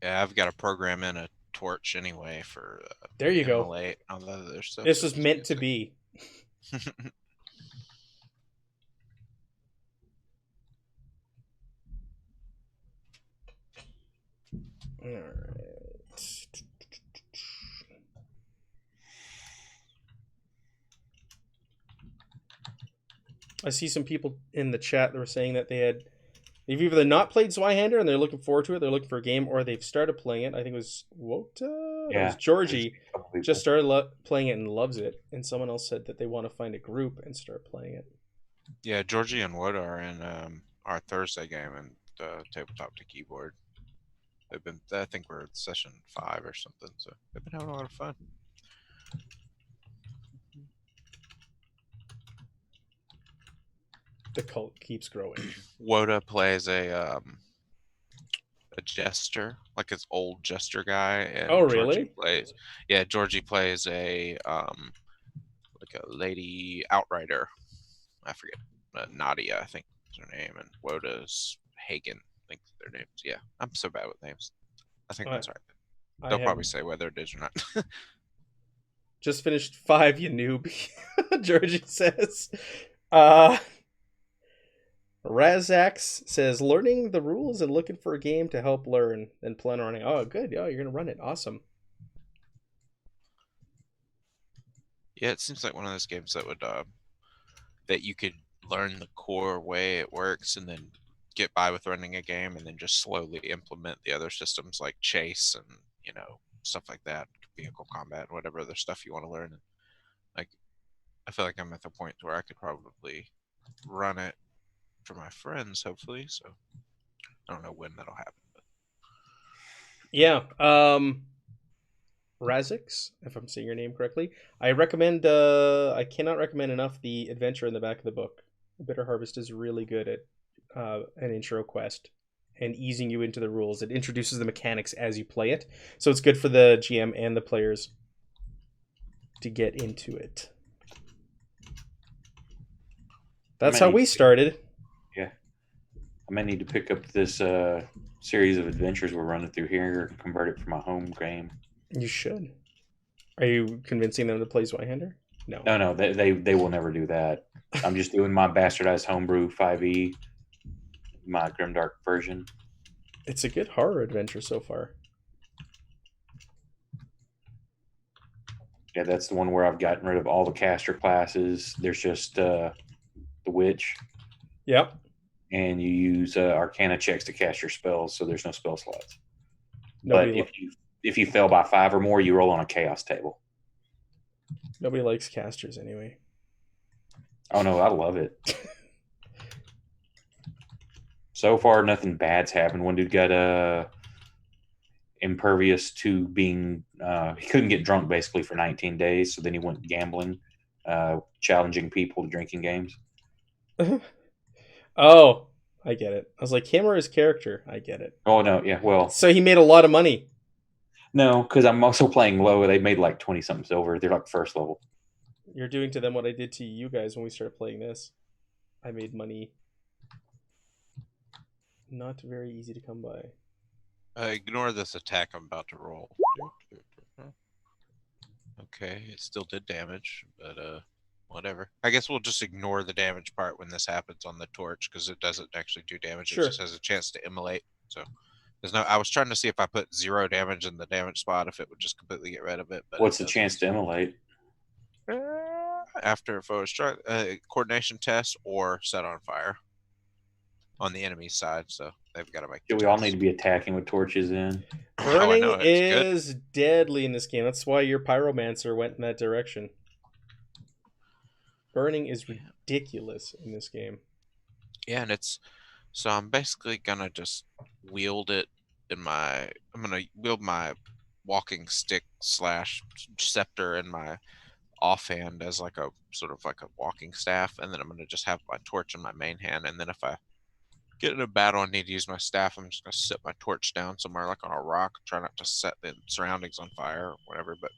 Yeah, I've got a program in a torch anyway for. There you go. All the other stuff. This was meant to be. All right. I see some people in the chat that were saying that they've either not played Zweihander and they're looking forward to it, they're looking for a game, or they've started playing it. I think it was Wota? Yeah. It was Georgie just started playing it and loves it, and someone else said that they want to find a group and start playing it. Yeah, Georgie and Wood are in our Thursday game and tabletop to keyboard. They've been. I think we're at session 5 or something, so they've been having a lot of fun. The cult keeps growing. Woda plays a jester, like his old jester guy. And Oh, really? Georgie plays a like a lady outrider. I forget, Nadia, I think is her name, and Woda's Hagen. I think their names. Yeah, I'm so bad with names. I think that's right. They'll probably say whether it is or not. Just finished 5, you noob. Georgie says. Razax says, learning the rules and looking for a game to help learn and plan on running. Oh, good. Oh, you're going to run it. Awesome. Yeah, it seems like one of those games that would that you could learn the core way it works and then get by with running a game and then just slowly implement the other systems like chase and, stuff like that, vehicle combat, whatever other stuff you want to learn. Like, I feel like I'm at the point where I could probably run it for my friends, hopefully. So I don't know when that'll happen. But. Yeah. Razix, if I'm saying your name correctly. I recommend, I cannot recommend enough the adventure in the back of the book. Bitter Harvest is really good at an intro quest and easing you into the rules. It introduces the mechanics as you play it. So it's good for the GM and the players to get into it. That's how we started. Yeah. I may need to pick up this series of adventures we're running through here and convert it for my home game. You should. Are you convincing them to play Zweihander? No. No, they will never do that. I'm just doing my bastardized homebrew 5e, my grimdark version. It's a good horror adventure so far. Yeah, that's the one where I've gotten rid of all the caster classes. There's just the witch. Yep. And you use Arcana checks to cast your spells, so there's no spell slots. But if you fail by 5 or more, you roll on a chaos table. Nobody likes casters anyway. Oh no, I love it. So far, nothing bad's happened. One dude got impervious to being he couldn't get drunk basically for 19 days, so then he went gambling, challenging people to drinking games. Oh, I get it. I was like, him or his character? I get it. Oh no, yeah, well, So he made a lot of money. no, because I'm also playing low. They made like 20 something silver. They're like first level. You're doing to them what I did to you guys when we started playing this. I made money. Not very easy to come by. Ignore this attack I'm about to roll. Okay, it still did damage, but whatever. I guess we'll just ignore the damage part when this happens on the torch because it doesn't actually do damage. Sure. It just has a chance to immolate. So there's no. I was trying to see if I put 0 damage in the damage spot, if it would just completely get rid of it. But What's it the chance to immolate? after a foe struck, coordination test or set on fire on the enemy's side. So they've got to make. Do we all need to be attacking with torches in? Burning know, it's good. is deadly in this game. That's why your pyromancer went in that direction. Burning is ridiculous in this game. Yeah, and it's so I'm basically gonna just wield it in my. I'm gonna wield my walking stick / scepter in my offhand as like a sort of like a walking staff, and then I'm gonna just have my torch in my main hand, and then if I get in a battle and need to use my staff, I'm just gonna set my torch down somewhere like on a rock, try not to set the surroundings on fire or whatever. But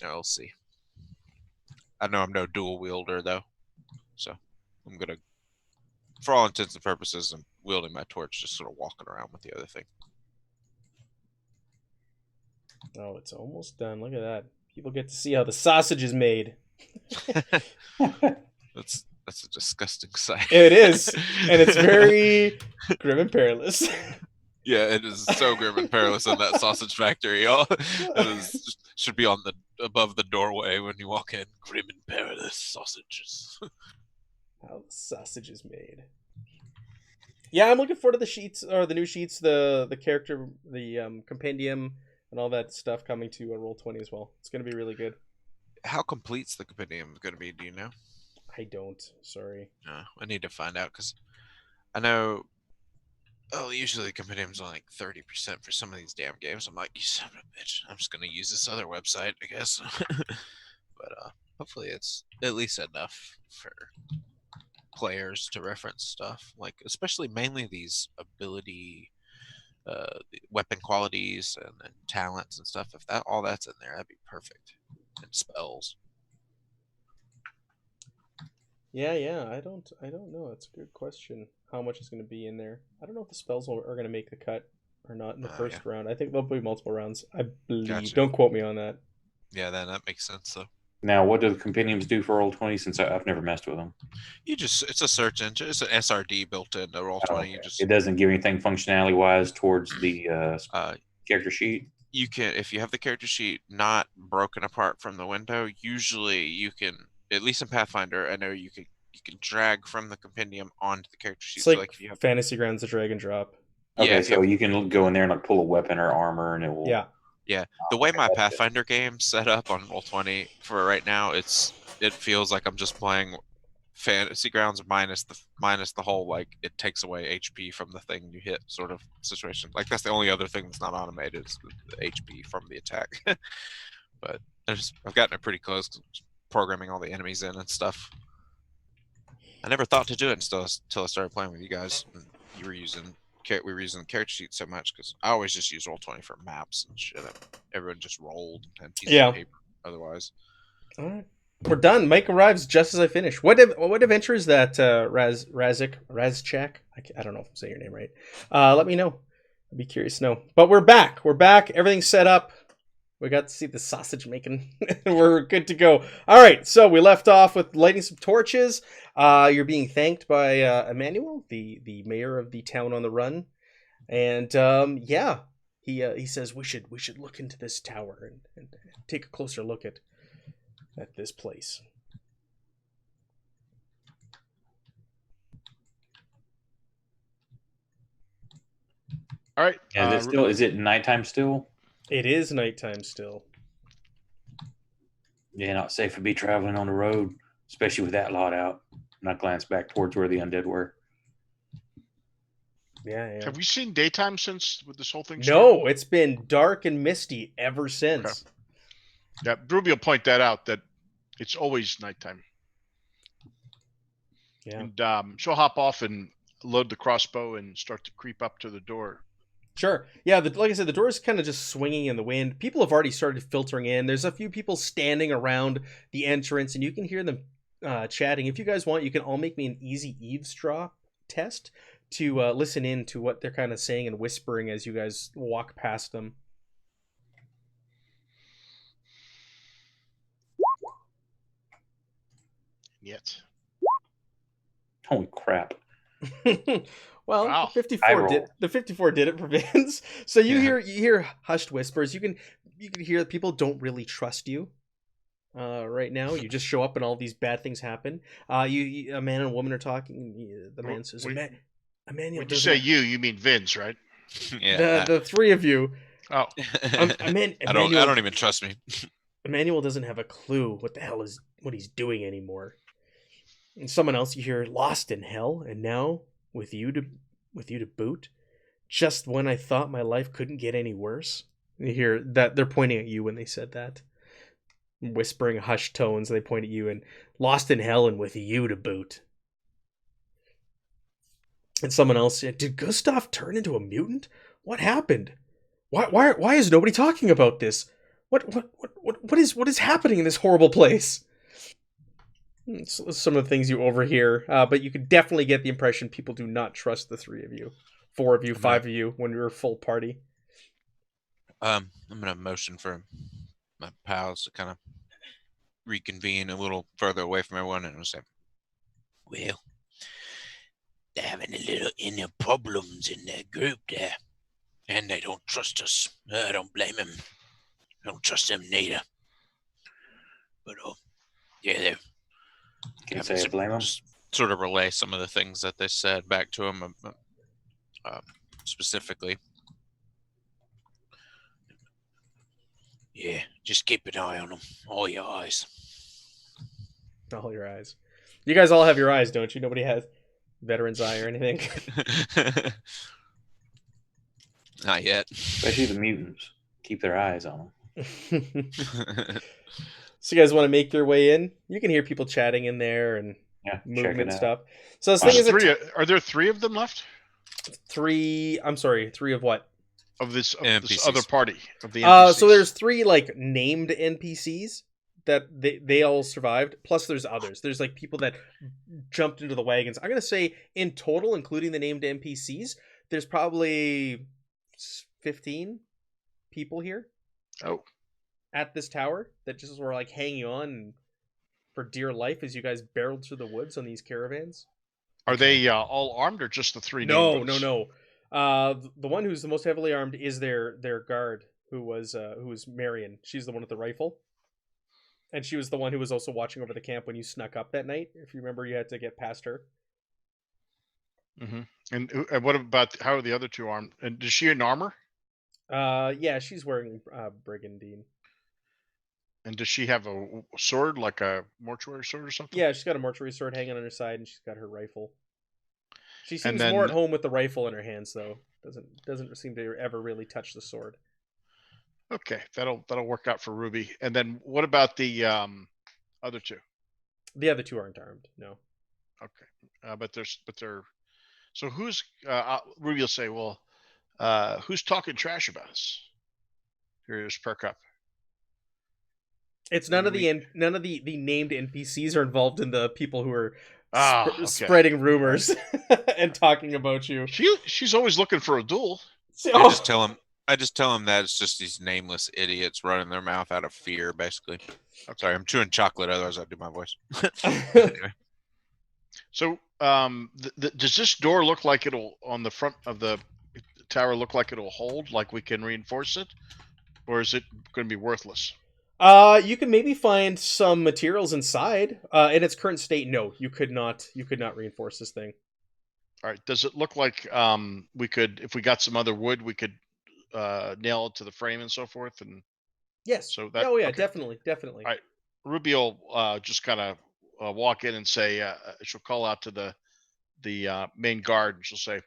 we'll see. I know I'm no dual wielder though, so I'm gonna, for all intents and purposes, I'm wielding my torch, just sort of walking around with the other thing. Oh, it's almost done. Look at that. People get to see how the sausage is made. That's a disgusting sight. It is, and it's very grim and perilous. Yeah, it is so grim and perilous in that sausage factory, y'all. Should be on the above the doorway when you walk in. Grim and perilous sausages. How the sausage is made. Yeah, I'm looking forward to the sheets or the new sheets, the character, the compendium, and all that stuff coming to Roll20 as well. It's going to be really good. How complete's the compendium going to be? Do you know? I don't. Sorry. I need to find out because I know. Oh, usually the compendium's on like 30% for some of these damn games. I'm like, you son of a bitch. I'm just gonna use this other website, I guess. But hopefully it's at least enough for players to reference stuff, like especially mainly these ability, weapon qualities and talents and stuff. If that all that's in there, that'd be perfect. And spells. Yeah. I don't know. That's a good question. How much is going to be in there? I don't know if the spells are going to make the cut or not in the first round. I think there'll be multiple rounds. I believe. Gotcha. Don't quote me on that. Yeah, then that makes sense though. Now, what do the compendiums do for Roll20? Since I've never messed with them. It's a search engine. It's an SRD built into Roll20. Okay. It doesn't give anything functionality wise towards the character sheet. You can, if you have the character sheet not broken apart from the window, usually you can, at least in Pathfinder, I know you can drag from the compendium onto the character sheet. It's like, so like if you have Fantasy Grounds, the drag and drop. Okay, so you can go in there and like pull a weapon or armor, and it will. Yeah. The way my Pathfinder game's set up on Roll20 for right now, it feels like I'm just playing Fantasy Grounds minus the whole like it takes away HP from the thing you hit sort of situation. Like that's the only other thing that's not automated is the HP from the attack. But I've gotten it pretty close to programming all the enemies in and stuff. I never thought to do it until I started playing with you guys. And we were using the character sheet so much because I always just use Roll20 for maps and shit. Everyone just rolled and pieces of paper otherwise. All right. We're done. Mike arrives just as I finish. What adventure is that, Razchak? I don't know if I'm saying your name right. Let me know. I'd be curious to know. But we're back. Everything's set up. We got to see the sausage making. We're good to go. All right. So we left off with lighting some torches. You're being thanked by Emmanuel, the mayor of the town on the run, and he says we should look into this tower and take a closer look at this place. All right. Is it nighttime still? It is nighttime still. Yeah, not safe to be traveling on the road, especially with that lot out. And I glanced back towards where the undead were. Yeah. Have we seen daytime since with this whole thing started? No, it's been dark and misty ever since. Yeah, Ruby will point that out, that it's always nighttime. Yeah. And she'll hop off and load the crossbow and start to creep up to the door. Sure. Yeah, like I said, the door is kind of just swinging in the wind. People have already started filtering in. There's a few people standing around the entrance, and you can hear them chatting. If you guys want, you can all make me an easy eavesdrop test to listen in to what they're kind of saying and whispering as you guys walk past them. Yet. Holy crap. Well, Wow. the 54 did it for Vince. So you hear hushed whispers. You can hear that people don't really trust you right now. You just show up and all these bad things happen. A man and a woman are talking. The man says, "Emmanuel." When you say you mean Vince, right? Yeah. The three of you. Oh, I don't even trust me. Emmanuel doesn't have a clue what the hell is what he's doing anymore. And someone else you hear, "Lost in hell, and now with you to boot. Just when I thought my life couldn't get any worse." You hear that they're pointing at you when they said that, whispering hushed tones. They point at you and "Lost in hell, and with you to boot." And someone else said, "Did Gustav turn into a mutant? What happened? Why is nobody talking about this? What is happening in this horrible place?" It's some of the things you overhear, but you could definitely get the impression people do not trust the three of you, 4 of you, 5 of you when you're a full party. I'm gonna motion for my pals to kind of reconvene a little further away from everyone, and I'll say, Well, they're having a little inner problems in their group there, and they don't trust us. I don't blame them. I don't trust them neither. But yeah, they're Can you say I blame them? just sort of relay some of the things that they said back to him, specifically. Yeah, just keep an eye on them. All your eyes. All your eyes. You guys all have your eyes, don't you? Nobody has veteran's eye or anything. Not yet. Especially the mutants. Keep their eyes on them. So you guys want to make your way in? You can hear people chatting in there and movement and stuff. So this thing is are there 3 of them left? 3. I'm sorry, 3 of what? Of this NPCs. other party of the NPCs. So there's 3 like named NPCs that they all survived. Plus there's others. There's like people that jumped into the wagons. I'm gonna say in total, including the named NPCs, there's probably 15 people here. Oh. At this tower that just were like hanging on for dear life as you guys barreled through the woods on these caravans. Are they all armed or just the 3 No. The one who's the most heavily armed is their guard, who was Marion. She's the one with the rifle, and she was the one who was also watching over the camp when you snuck up that night. If you remember, you had to get past her. Mm-hmm. And what about, how are the other 2 armed? And is she in armor? Yeah, she's wearing brigandine. And does she have a sword, like a mortuary sword or something? Yeah, she's got a mortuary sword hanging on her side, and she's got her rifle. She seems more at home with the rifle in her hands, though. Doesn't seem to ever really touch the sword. Okay, that'll work out for Ruby. And then what about the other 2? The other 2 aren't armed. No. Okay, but they're. So who's Ruby will say, well, who's talking trash about us? Here's perk up. It's none of the named NPCs are involved in the people who are spreading rumors and talking about you. She's always looking for a duel. I just tell him that it's just these nameless idiots running their mouth out of fear, basically. Okay. Sorry, I'm chewing chocolate, otherwise I'd do my voice. Anyway. So, does this door look like it'll, on the front of the tower, look like it'll hold, like we can reinforce it? Or is it going to be worthless? You can maybe find some materials inside. In its current state, no, you could not reinforce this thing. All right. Does it look like we could, if we got some other wood, we could nail it to the frame and so forth? And yes. So that. Oh yeah, okay. definitely. All right. Ruby will just kind of walk in and say, she'll call out to the main guard, and she'll say,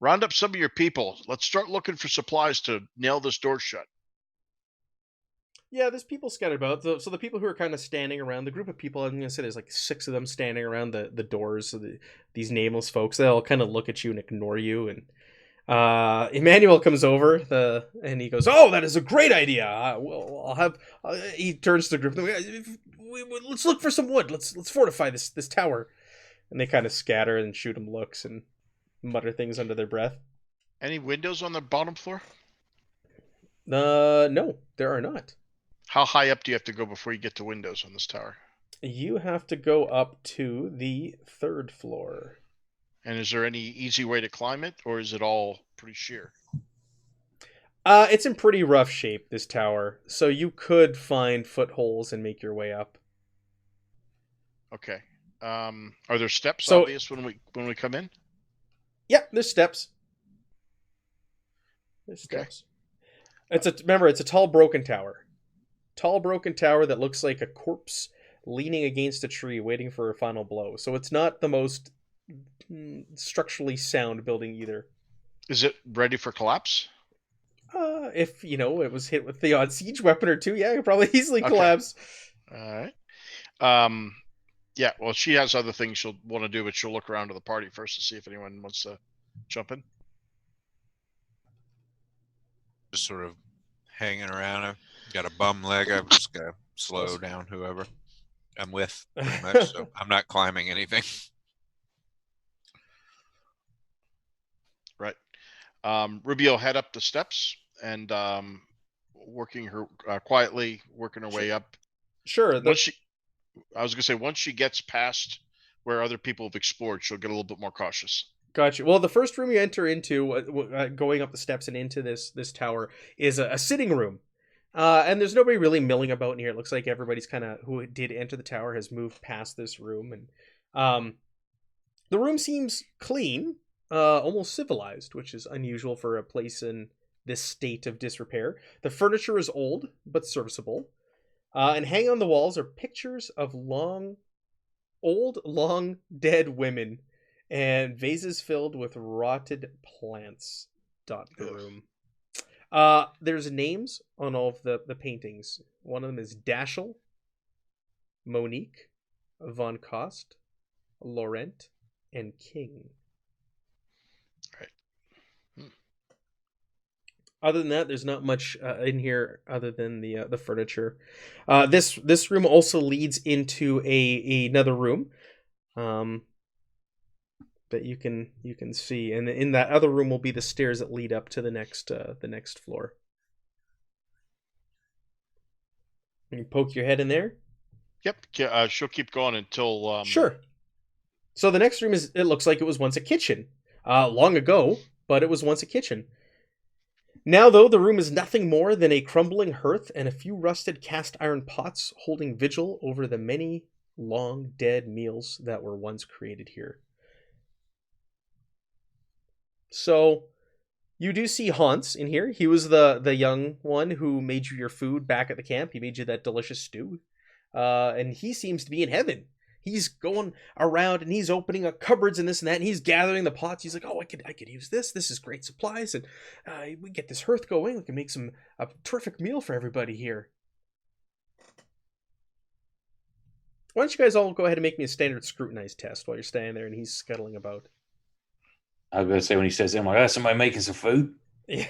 Round up some of your people. Let's start looking for supplies to nail this door shut. Yeah, there's people scattered about. So the people who are kind of standing around, the group of people, I'm going to say there's like 6 of them standing around the doors. So these nameless folks, they'll kind of look at you and ignore you. And Emmanuel comes over and he goes, "Oh, that is a great idea. I'll have." He turns to the group. Let's look for some wood. Let's fortify this tower. And they kind of scatter and shoot him looks and mutter things under their breath. Any windows on the bottom floor? No, there are not. How high up do you have to go before you get to windows on this tower? You have to go up to the 3rd floor. And is there any easy way to climb it, or is it all pretty sheer? It's in pretty rough shape, this tower, so you could find footholds and make your way up. Okay. Are there steps So- obvious when we come in? Yeah, there's steps. There's Okay. steps. Remember, it's a tall, broken tower. Tall, broken tower that looks like a corpse leaning against a tree, waiting for a final blow. So it's not the most structurally sound building either. Is it ready for collapse? If it was hit with the odd siege weapon or two, yeah, it could probably easily Okay. collapse. All right. Yeah, well, she has other things she'll want to do, but she'll look around to the party first to see if anyone wants to jump in. Just sort of hanging around. I've got a bum leg. I've just got to slow down whoever I'm with, pretty much. So I'm not climbing anything. Right. Ruby will head up the steps and working her quietly, working her way up. Sure. Once she gets past where other people have explored, she'll get a little bit more cautious. Gotcha. Well, the first room you enter into, going up the steps and into this tower, is a sitting room. And there's nobody really milling about in here. It looks like everybody's kind of, who did enter the tower, has moved past this room. And the room seems clean, almost civilized, which is unusual for a place in this state of disrepair. The furniture is old, but serviceable. And hanging on the walls are pictures of long dead women and vases filled with rotted plants dot the room. There's names on all of the paintings. One of them is Dashiell, Monique, Von Kost, Laurent, and King. Right. Other than that, there's not much in here other than the furniture. This room also leads into another room that you can see, and in that other room will be the stairs that lead up to the next floor. You poke your head in there. Yep. She'll keep going until. Sure. So the next room it looks like it was once a kitchen, long ago, but it was once a kitchen. Now, though, the room is nothing more than a crumbling hearth and a few rusted cast iron pots holding vigil over the many long dead meals that were once created here. So, you do see Hans in here. He was the young one who made you your food back at the camp. He made you that delicious stew. And he seems to be in heaven. He's going around and he's opening up cupboards and this and that, and he's gathering the pots. He's like, "Oh, I could use this. This is great supplies, and we get this hearth going. We can make a terrific meal for everybody here." Why don't you guys all go ahead and make me a standard scrutinize test while you're standing there and he's scuttling about? I was going to say, when he says that, I'm like, "Oh, somebody making some food?" Yeah.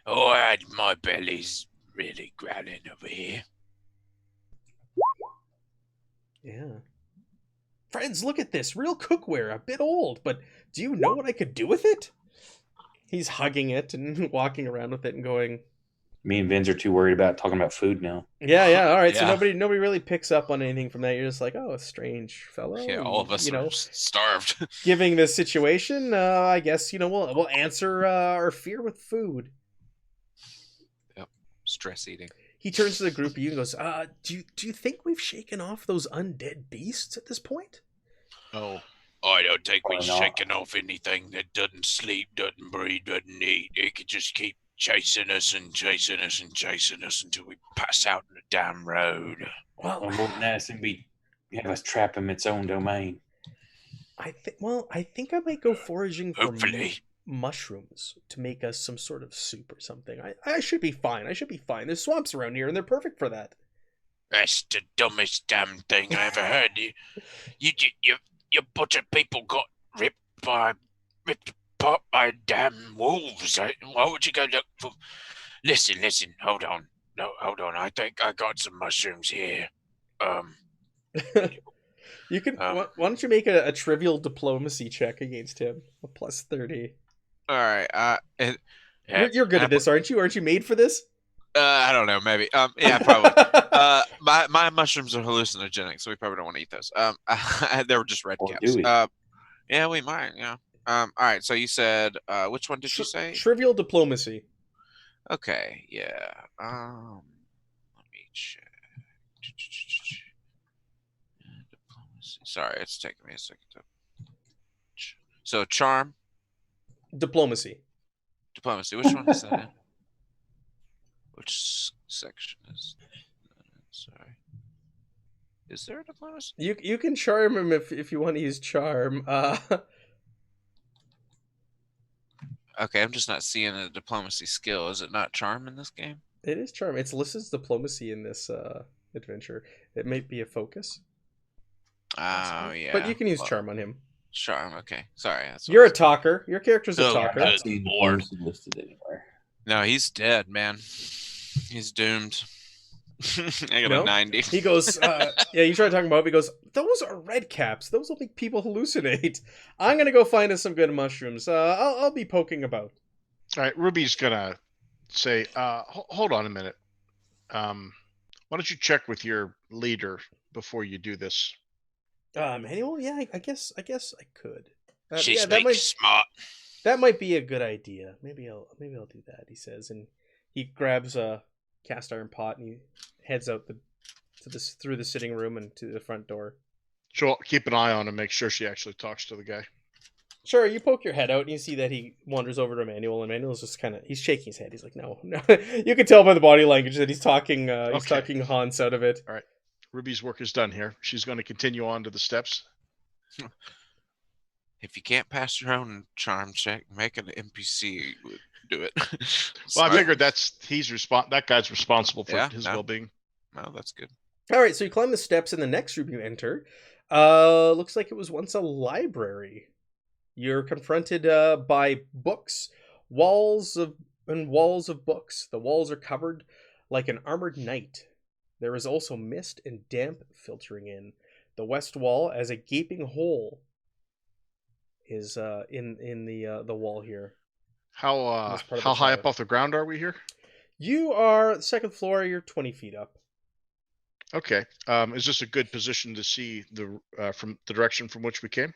All right, my belly's really growling over here. Yeah. Friends, look at this. Real cookware. A bit old, but do you know what I could do with it? He's hugging it and walking around with it and going... Me and Vince are too worried about talking about food now. Yeah, all right. So Yeah. nobody really picks up on anything from that. You're just like, "Oh, a strange fellow." Yeah, all of us you know, are starved. giving this situation, I guess, we'll answer our fear with food. Stress eating. He turns to the group of you and goes, do you think we've shaken off those undead beasts at this point?" Oh, I don't think we're Why not? shaking off anything that doesn't sleep, doesn't breathe, doesn't eat. It could just keep chasing us and chasing us and chasing us until we pass out in the damn road. Well, Well, more than that, have us trap him in its own domain. I think I might go foraging for Hopefully. mushrooms to make us some sort of soup or something. I should be fine. There's swamps around here, and they're perfect for that. That's the dumbest damn thing I ever heard. You butcher people got ripped apart by damn wolves. Why would you go look for? Listen. Hold on. No, hold on. I think I got some mushrooms here. You can. Why don't you make a trivial diplomacy check against him? A plus 30. All right. You're good at this, aren't you? Aren't you made for this? I don't know. Maybe. Yeah, probably. My mushrooms are hallucinogenic, so we probably don't want to eat those. They were just red Or caps. do we? Yeah, we might. Yeah. All right. So you said, which one did you say? Trivial diplomacy. Okay. Yeah. Let me check. Diplomacy. Sorry, it's taking me a second to. So charm, Diplomacy. diplomacy. Which one is that in? Which section is? Sorry. Is there a diplomacy? You can charm him if you want to use charm. Okay, I'm just not seeing a diplomacy skill. Is it not charm in this game? It is charm. It's listed as diplomacy in this adventure. It might be a focus. Oh, yeah. But you can use charm on him. Charm, okay. Sorry. That's what You're I a was- talker. Your character's a Oh, talker. I don't see diplomacy listed anywhere. No, he's dead, man. He's doomed. I got No? a 90. He goes, yeah, you try talking about it. He goes, those are red caps. Those will make people hallucinate. I'm going to go find us some good mushrooms. I'll be poking about. All right, Ruby's gonna say, hold on a minute. Why don't you check with your leader before you do this? Manuel, yeah, I guess I could. She's Yeah, that smart. might be a good idea. Maybe I'll do that, he says, and he grabs a cast iron pot and he heads out through the sitting room and to the front door. She'll keep an eye on and make sure she actually talks to the guy. Sure, you poke your head out and you see that he wanders over to Emmanuel, and Emmanuel's just he's shaking his head. He's like, no. You can tell by the body language that he's talking talking Hans out of it. All right. Ruby's work is done here. She's going to continue on to the steps. If you can't pass your own charm check, make an NPC do it. Well, I figured that guy's responsible for his well-being. No, that's good. All right, so you climb the steps, and the next room you enter looks like it was once a library. You're confronted by books, walls of books. The walls are covered like an armored knight. There is also mist and damp filtering in. The west wall, as a gaping hole, is in the wall here. How This part of how the high tower. up off the ground are we here? You are second floor. You're 20 feet up. Okay. Is this a good position to see the from the direction from which we came?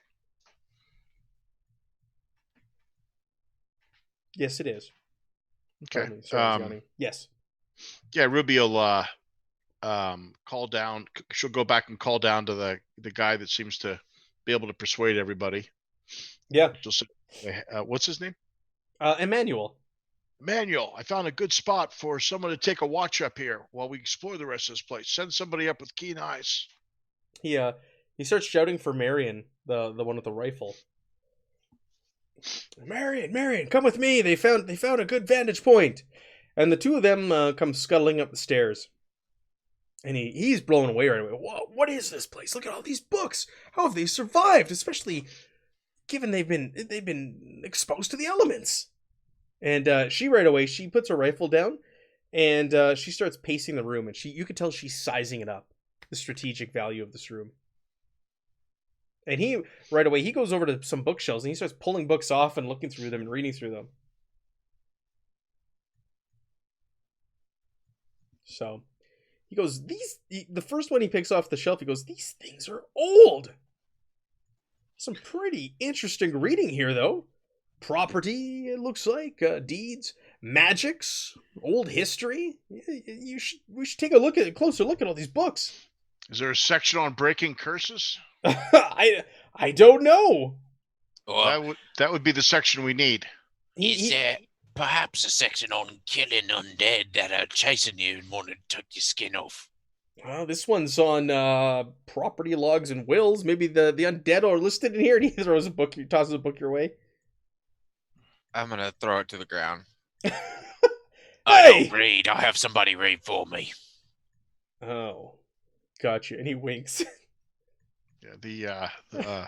Yes, it is. Okay. Pardon me, sorry, I was yawning. Yes. Yeah, Ruby will call down. She'll go back and call down to the guy that seems to be able to persuade everybody. Yeah. She'll say, what's his name? Emmanuel. Manuel, I found a good spot for someone to take a watch up here while we explore the rest of this place. Send somebody up with keen eyes. He starts shouting for Marion, the one with the rifle. Marion, come with me. They found a good vantage point. And the two of them come scuttling up the stairs. And he's blown away right away. Whoa, what is this place? Look at all these books. How have they survived? Especially given they've been exposed to the elements. And she right away, she puts her rifle down and she starts pacing the room, and you can tell she's sizing it up, the strategic value of this room. And he right away, he goes over to some bookshelves and he starts pulling books off and looking through them and reading through them. So he goes, the first one he picks off the shelf, he goes, these things are old. Some pretty interesting reading here, though. Property, it looks like, deeds, magics, old history. We should take a closer look at all these books. Is there a section on breaking curses? I don't know. Or That would be the section we need. is there perhaps a section on killing undead that are chasing you and want to take your skin off? Well, this one's on property logs and wills. Maybe the undead are listed in here. And he throws a book, he tosses a book your way. I'm gonna throw it to the ground. I Hey! don't read. I'll have somebody read for me. Oh, gotcha. And he winks. Yeah, the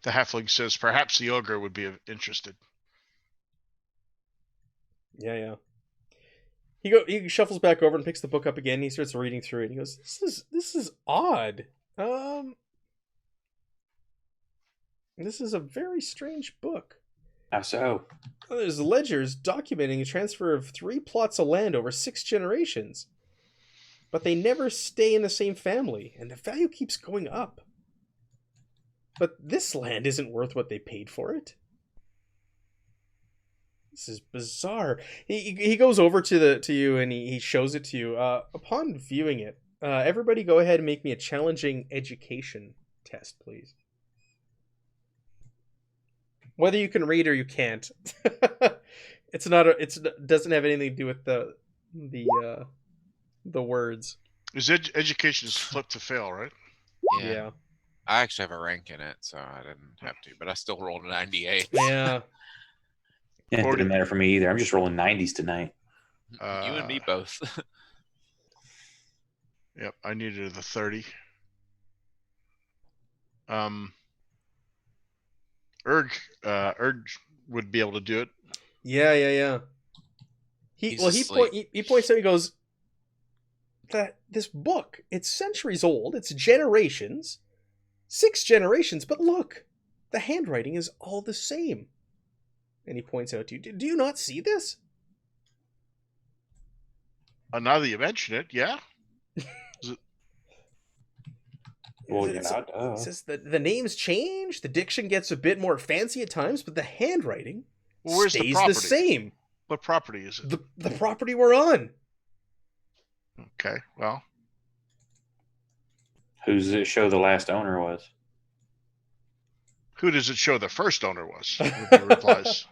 halfling says perhaps the ogre would be interested. Yeah. He shuffles back over and picks the book up again. And he starts reading through it. And he goes, "This is odd. This is a very strange book. How so? There's ledgers documenting a transfer of 3 plots of land over 6 generations, but they never stay in the same family, and the value keeps going up. But this land isn't worth what they paid for it. This is bizarre." He goes over to you and he shows it to you. Upon viewing it, everybody go ahead and make me a challenging education test, please. Whether you can read or you can't. It doesn't have anything to do with the words. His education is flipped to fail, right? Yeah. I actually have a rank in it, so I didn't have to, but I still rolled a 98. Yeah. It didn't matter for me either. I'm just rolling 90s tonight. You and me both. Yep, I needed the 30. Erg would be able to do it. Yeah. He He's points out. He goes, "That this book, it's centuries old. It's generations, 6 generations. But look, the handwriting is all the same." And he points out to you. Do you not see this? Now that you mention it, yeah. Well, It says that the names change, the diction gets a bit more fancy at times, but the handwriting Where's stays the property? the same. What property is it? The property we're on. Okay, well, Who does it show the last owner was? who does it show the first owner was? Ruby replies.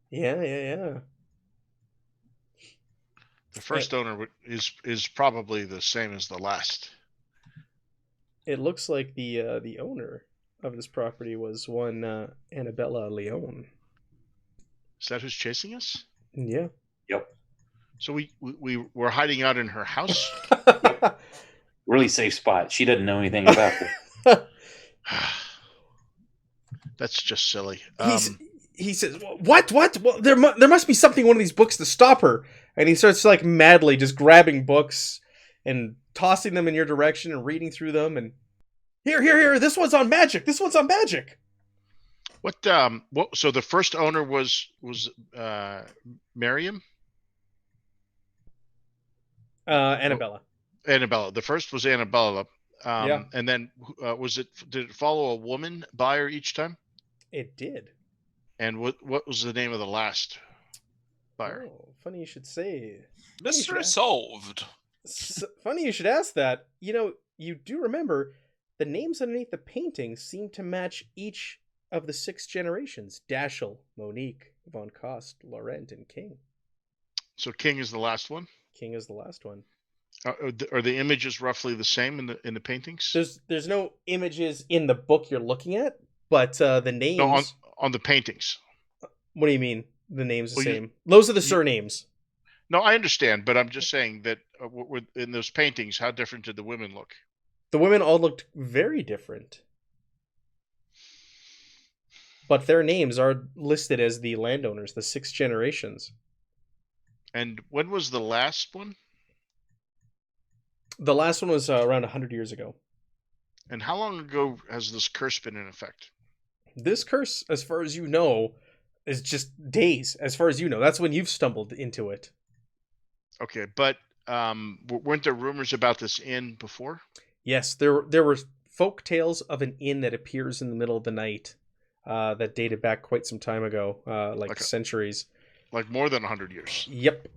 Yeah. The first owner is probably the same as the last. It looks like the owner of this property was one Annabella Leone. Is that who's chasing us? Yeah. Yep. So we were hiding out in her house. Really safe spot. She doesn't know anything about it. That's just silly. He says, "What? Well, there must be something in one of these books to stop her." And he starts like madly just grabbing books and tossing them in your direction and reading through them. And here, this one's on magic. This one's on magic. What? So the first owner was Miriam? Annabella. Annabella. The first was Annabella. Yeah. And then did it follow a woman buyer each time? It did. And what was the name of the last buyer? Oh, funny you should say. Mystery solved. Funny you should ask that. You know, you do remember the names underneath the painting seem to match each of the 6 generations: Dashiell, Monique, Von Kost, Laurent, and King. So King is the last one. King is the last one. Are the images roughly the same in the paintings? There's no images in the book you're looking at, but the names. No, on the paintings. What do you mean? The names the Well, same? Those are the surnames. No, I understand, but I'm just saying that in those paintings, how different did the women look? The women all looked very different, but their names are listed as the landowners, the 6 generations. And when was the last one? The last one was around 100 years ago. And how long ago has this curse been in effect? This curse, as far as you know, is just days. As far as you know, that's when you've stumbled into it. Okay, but weren't there rumors about this inn before? Yes, there were folk tales of an inn that appears in the middle of the night that dated back quite some time ago, like centuries. Like more than 100 years. Yep.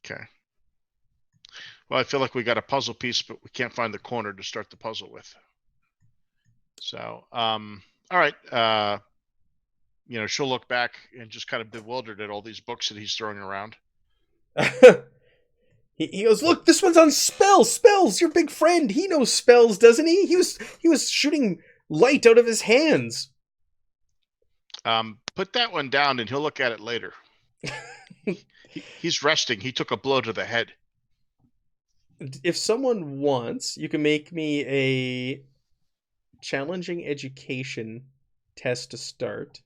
Okay. Well, I feel like we got a puzzle piece, but we can't find the corner to start the puzzle with. So, all right. She'll look back and just kind of bewildered at all these books that he's throwing around. He goes, "Look, this one's on spells. Spells. Your big friend, he knows spells, doesn't he? He was shooting light out of his hands. Put that one down, and he'll look at it later. He's resting. He took a blow to the head. If someone wants, you can make me a challenging education test to start.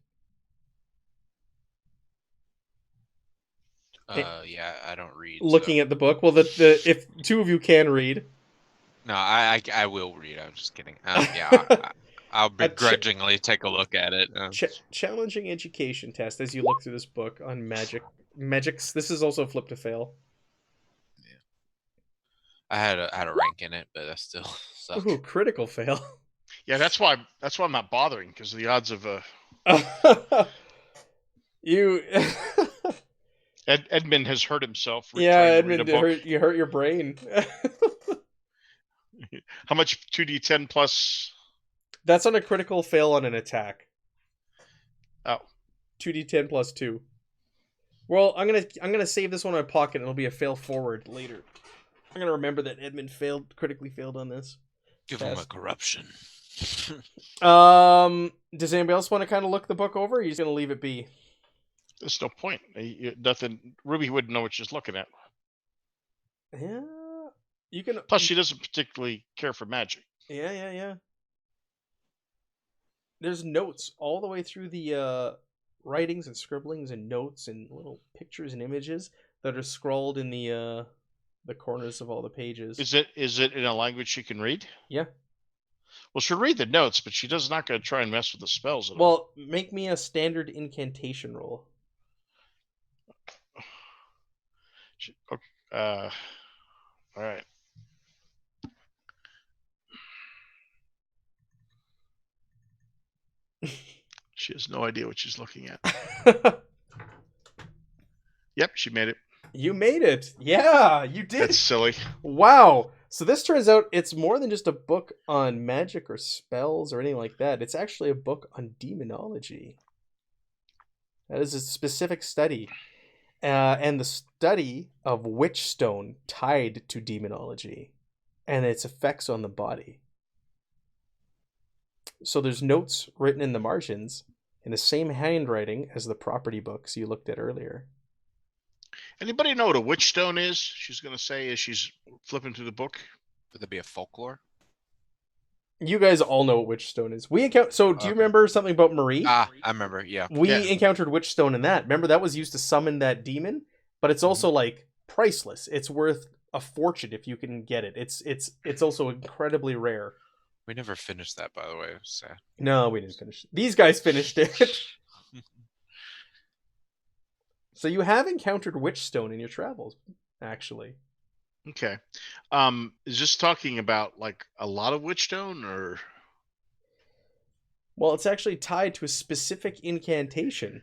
Yeah, I don't read. Looking at the book. Well, the if two of you can read. No, I will read. I'm just kidding. Yeah, I'll begrudgingly take a look at it. Challenging education test as you look through this book on magics. This is also flip to fail. Yeah, I had a rank in it, but that still sucks. Ooh, critical fail. Yeah, that's why I'm not bothering, because the odds of you. Edmund has hurt himself. Yeah, Edmund, you hurt your brain. How much 2d10 plus? That's on a critical fail on an attack. Oh. 2d10 plus 2. Well, I'm gonna save this one in my pocket, and it'll be a fail forward later. I'm gonna remember that Edmund critically failed on this. Give him a corruption. Does anybody else want to kind of look the book over? Or are you just gonna leave it be? There's no point. Nothing. Ruby wouldn't know what she's looking at. Yeah, you can. Plus, she doesn't particularly care for magic. Yeah. There's notes all the way through the writings and scribblings and notes and little pictures and images that are scrawled in the corners of all the pages. Is it in a language she can read? Yeah. Well, she'll read the notes, but she's not going to try and mess with the spells at all. Well, make me a standard incantation roll. All right. She has no idea what she's looking at. Yep, she made it. You made it. Yeah, you did. That's silly. Wow. So this turns out it's more than just a book on magic or spells or anything like that. It's actually a book on demonology. That is a specific study. And the study of witchstone tied to demonology and its effects on the body. So there's notes written in the margins in the same handwriting as the property books you looked at earlier. Anybody know what a witchstone is? She's going to say as she's flipping through the book. Would there be a folklore? You guys all know what witchstone is. So do you remember something about Marie? I remember, yeah. We encountered witchstone in that. Remember, that was used to summon that demon, but it's also like priceless. It's worth a fortune if you can get it. It's also incredibly rare. We never finished that, by the way. It was sad. No, we didn't finish. These guys finished it. So you have encountered witchstone in your travels, actually. Okay. Is this talking about like a lot of witchstone, or? Well, it's actually tied to a specific incantation.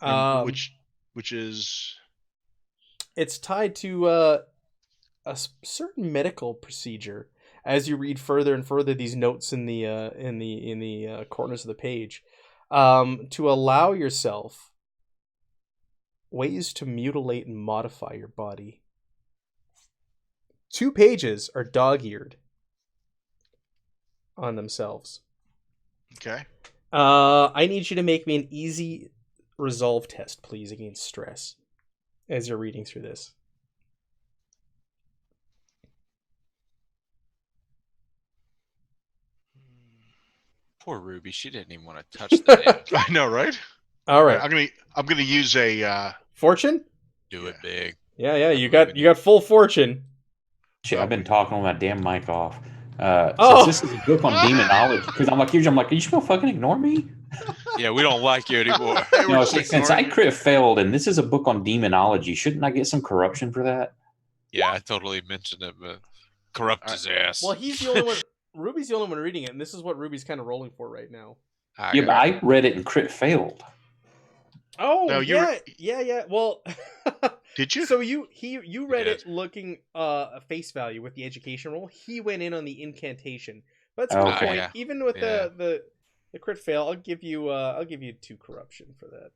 Which is? It's tied to a certain medical procedure. As you read further and further these notes in the corners of the page, to allow yourself ways to mutilate and modify your body. 2 pages are dog-eared on themselves. Okay. I need you to make me an easy resolve test, please, against stress as you're reading through this. Poor Ruby, she didn't even want to touch that. I know, right? All right. I'm gonna use a fortune. Do it big. Yeah. You got full fortune. Shit, I've been talking on that damn mic off. Since this is a book on demonology, because I'm like, are you just gonna fucking ignore me? Yeah, we don't like you anymore. No, since I crit failed, and this is a book on demonology, shouldn't I get some corruption for that? Yeah, I totally mentioned it, but corrupt his ass. Well, he's the only one. Ruby's the only one reading it, and this is what Ruby's kind of rolling for right now. But I read it and crit failed. Oh, no, yeah. Well, did you? So you read it looking a face value with the education roll. He went in on the incantation. But that's a good point. Yeah. Even with the crit fail, I'll give you 2 corruption for that.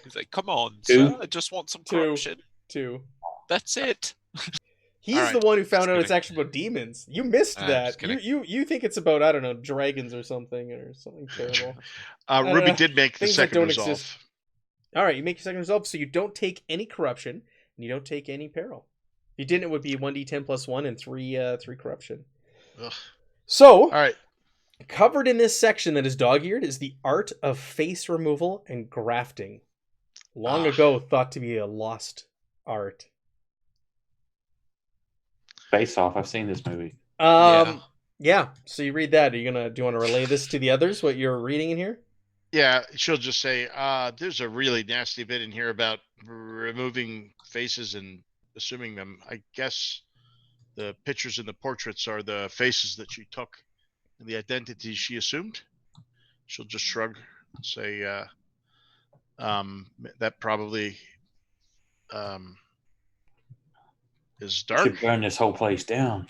He's like, come on, son, I just want some corruption. 2. That's it. He's All the right. one who found Just out it's kidding. actually about demons. You missed Just that. kidding. You think it's about, I don't know, dragons or something terrible. I don't Ruby know. did make the Things that second don't resolve. exist. All right, you make your second resolve, so you don't take any corruption and you don't take any peril. If you didn't, it would be 1d10 plus 1 and 3 corruption. Ugh. So, All right. covered in this section that is dog-eared is the art of face removal and grafting. Long ago thought to be a lost art. Face Off. I've seen this movie. Yeah. So you read that. Do you want to relay this to the others? What you're reading in here? Yeah, she'll just say, there's a really nasty bit in here about removing faces and assuming them. I guess the pictures and the portraits are the faces that she took and the identities she assumed. She'll just shrug and say, that probably is dark. Should burn this whole place down.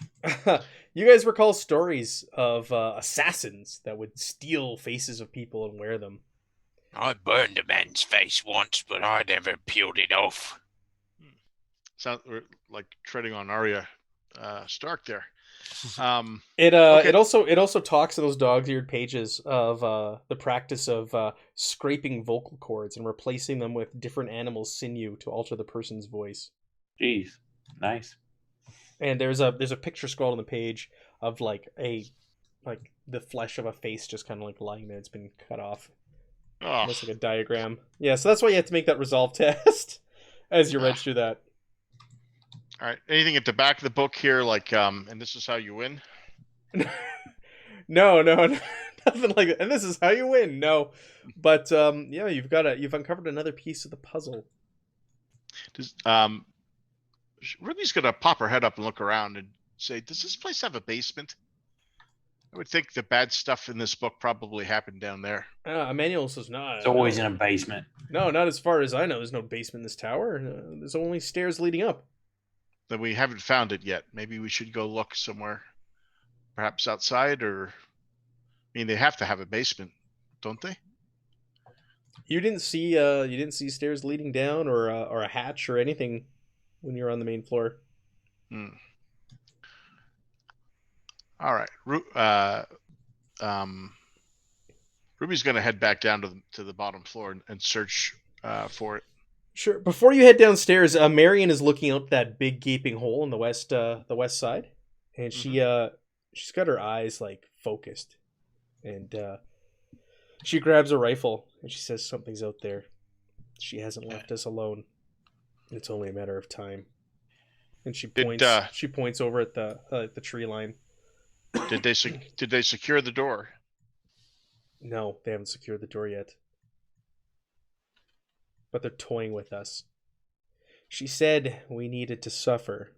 You guys recall stories of assassins that would steal faces of people and wear them. I burned a man's face once, but I never peeled it off. Sounds like treading on Arya Stark there. It okay. it also talks in those dog-eared pages of the practice of scraping vocal cords and replacing them with different animals' sinew to alter the person's voice. Jeez, nice. And there's a picture scrawled on the page of like the flesh of a face just kind of like lying there. It's been cut off. Oh, Almost like a diagram. Yeah, so that's why you have to make that resolve test as you read through that. all right. Anything at the back of the book here, like, and this is how you win? No, nothing like that. And this is how you win. No, but yeah, you've uncovered another piece of the puzzle. Does, Ruby's gonna pop her head up and look around and say, "Does this place have a basement?" I would think the bad stuff in this book probably happened down there. Emmanuel says, "No, It's always in a basement. No, not as far as I know. There's no basement in this tower. There's only stairs leading up." Then we haven't found it yet. Maybe we should go look somewhere, perhaps outside, or I mean, they have to have a basement, don't they? You didn't see stairs leading down or a hatch or anything when you were on the main floor. All right. Ruby's going to head back down to the bottom floor and search for it. Sure. Before you head downstairs, Marion is looking out that big gaping hole in the west side, and she's got her eyes like focused, and she grabs a rifle and she says, "Something's out there. She hasn't left us alone. It's only a matter of time." And she points over at the tree line. Did they secure the door? No, they haven't secured the door yet. But they're toying with us. She said we needed to suffer.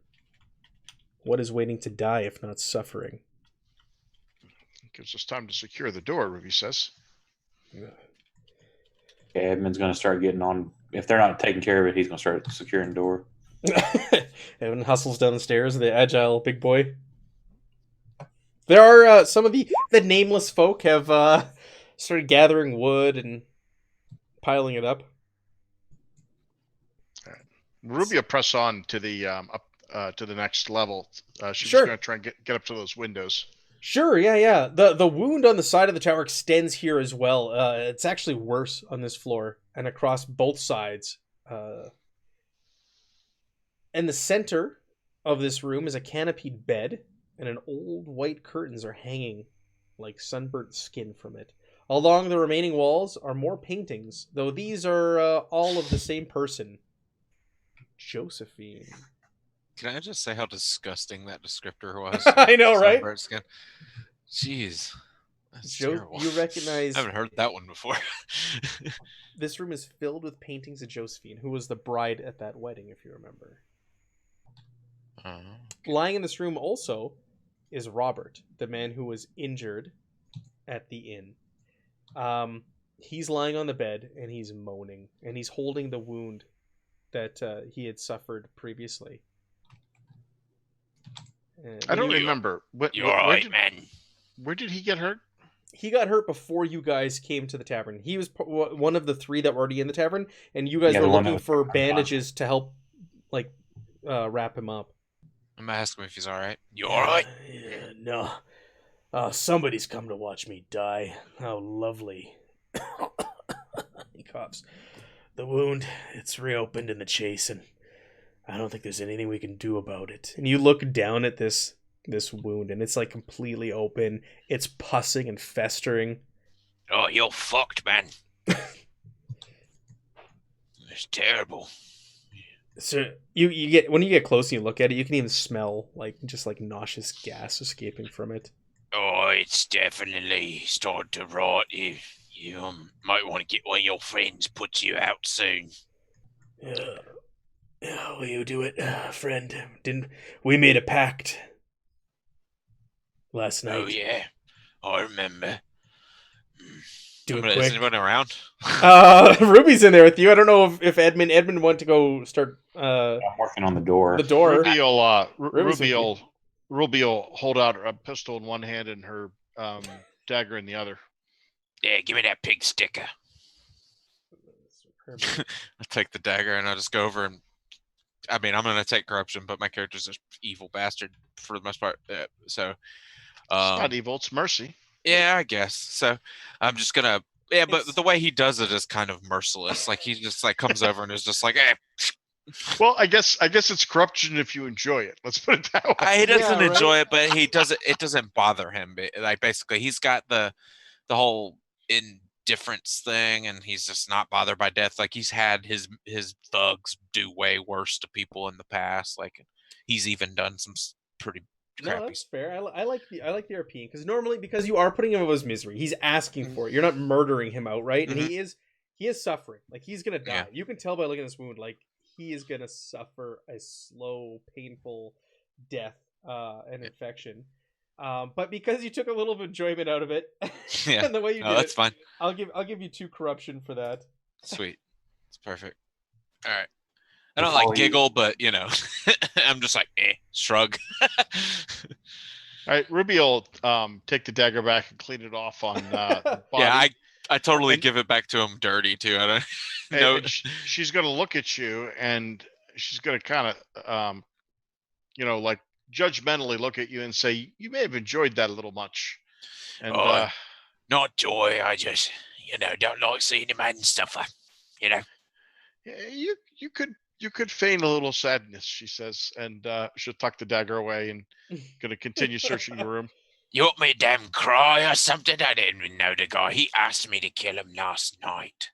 What is waiting to die if not suffering? Gives us time to secure the door, Ruby says. Yeah. Edmund's going to start getting on. If they're not taking care of it, he's going to start securing the door. Evan hustles down the stairs, the agile big boy. There are some of the nameless folk have started gathering wood and piling it up. Ruby will press on to the up to the next level. She's Sure. going to try and get up to those windows. Sure, yeah. The wound on the side of the tower extends here as well. It's actually worse on this floor and across both sides. In the center of this room is a canopied bed, and an old white curtains are hanging like sunburnt skin from it. Along the remaining walls are more paintings, though these are all of the same person. Josephine. Can I just say how disgusting that descriptor was? I know, right? Sunburnt skin. Jeez. That's terrible. You recognize... I haven't heard that one before. This room is filled with paintings of Josephine, who was the bride at that wedding, if you remember. Lying in this room also is Robert, the man who was injured at the inn. He's lying on the bed, and he's moaning, and he's holding the wound that he had suffered previously. I don't remember. You're all right, man. Where did he get hurt? He got hurt before you guys came to the tavern. He was one of the three that were already in the tavern, and you guys were looking for bandages to help, like, wrap him up. I'm gonna ask him if he's all right. You all right? Yeah, no. Somebody's come to watch me die. How lovely. He coughs. The wound, it's reopened in the chase, and I don't think there's anything we can do about it. And you look down at this wound, and it's like completely open. It's pussing and festering. Oh, you're fucked, man. It's terrible. So you get when you get close and you look at it, you can even smell like just like nauseous gas escaping from it. Oh, it's definitely starting to rot. You might want to get one of your friends put you out soon. Yeah, will you do it, friend? Didn't we made a pact last night? Oh yeah, I remember. Do it Is quick. anyone around? Ruby's in there with you. I don't know if Edmund went to go start I'm working on the door. the door. Ruby will hold out a pistol in one hand and her dagger in the other. Yeah, give me that pig sticker. I take the dagger and I'll just go over and. I mean, I'm gonna take corruption, but my character's an evil bastard for the most part. So, It's not evil; it's mercy. yeah, I guess. So, I'm just gonna. Yeah, but the way he does it is kind of merciless. Like he just like comes over and is just like, eh. Well, I guess it's corruption if you enjoy it. Let's put it that way. He doesn't Yeah, right? enjoy it, but he doesn't. It doesn't bother him. Like basically, he's got the whole indifference thing, and he's just not bothered by death. Like he's had his thugs do way worse to people in the past. Like he's even done some pretty No, crappy. that's fair. I like the European because normally because you are putting him out of his misery, he's asking for it. You're not murdering him outright, and he is suffering. Like he's gonna die. Yeah. You can tell by looking at this wound. Like he is gonna suffer a slow, painful death, and infection. But because you took a little of enjoyment out of it, Yeah. and the way you Oh, did that's it, fine. I'll give you 2 corruption for that. Sweet. It's perfect. All right. I don't like giggle, but you know, I'm just like, shrug. All right, Ruby will take the dagger back and clean it off on the body. Yeah, I totally give it back to him dirty too. I don't know. And she's going to look at you and she's going to kind of, like judgmentally look at you and say, you may have enjoyed that a little much. And Not joy. I just, don't like seeing a man suffer. yeah, you could feign a little sadness, she says, and she'll tuck the dagger away and going to continue searching the room. You want me to damn cry or something? I didn't even know the guy. He asked me to kill him last night.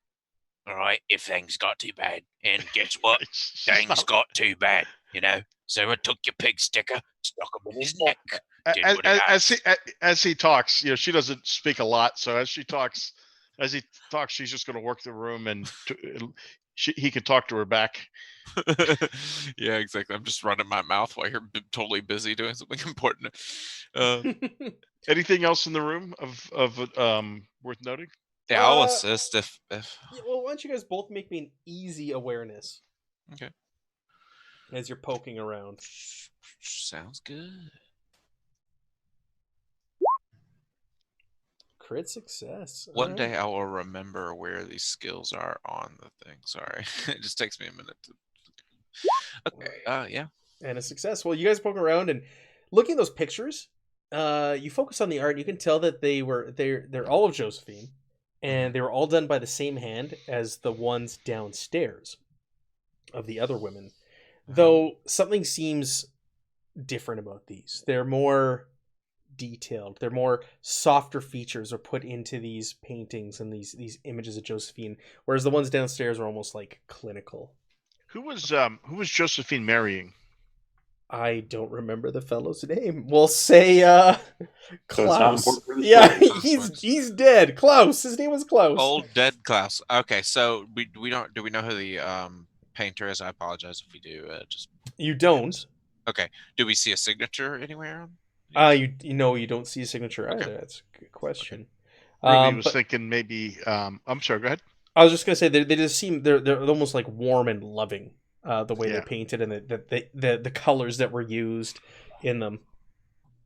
All right, if things got too bad. And guess what? Things got too bad, So I took your pig sticker, stuck him in his neck. As he talks, she doesn't speak a lot. So as he talks, she's just going to work the room, and he can talk to her back. Yeah, exactly. I'm just running my mouth while you're totally busy doing something important. Anything else in the room of worth noting? Yeah, I'll assist if. Yeah, well, why don't you guys both make me an easy awareness? Okay. As you're poking around. Sounds good. Crit success. One day I will remember where these skills are on the thing. Sorry. It just takes me a minute to. Okay. Yeah. And a success. Well, you guys poke around and looking at those pictures, you focus on the art. You can tell that they're all of Josephine, and they were all done by the same hand as the ones downstairs of the other women. Though something seems different about these. They're more detailed. They're more softer features are put into these paintings and these images of Josephine, whereas the ones downstairs are almost like clinical. Who was Josephine marrying? I don't remember the fellow's name. We'll say Klaus. Yeah, he's dead. Klaus. His name was Klaus. Old dead Klaus. Okay, so do we know who the painter is? I apologize if we do. Just you don't. Okay. Do we see a signature anywhere? You don't see a signature either. Okay. That's a good question. Ruby was thinking maybe. I'm sorry. Go ahead. I was just gonna say they just seem they're almost like warm and loving. The way they painted and the colors that were used in them.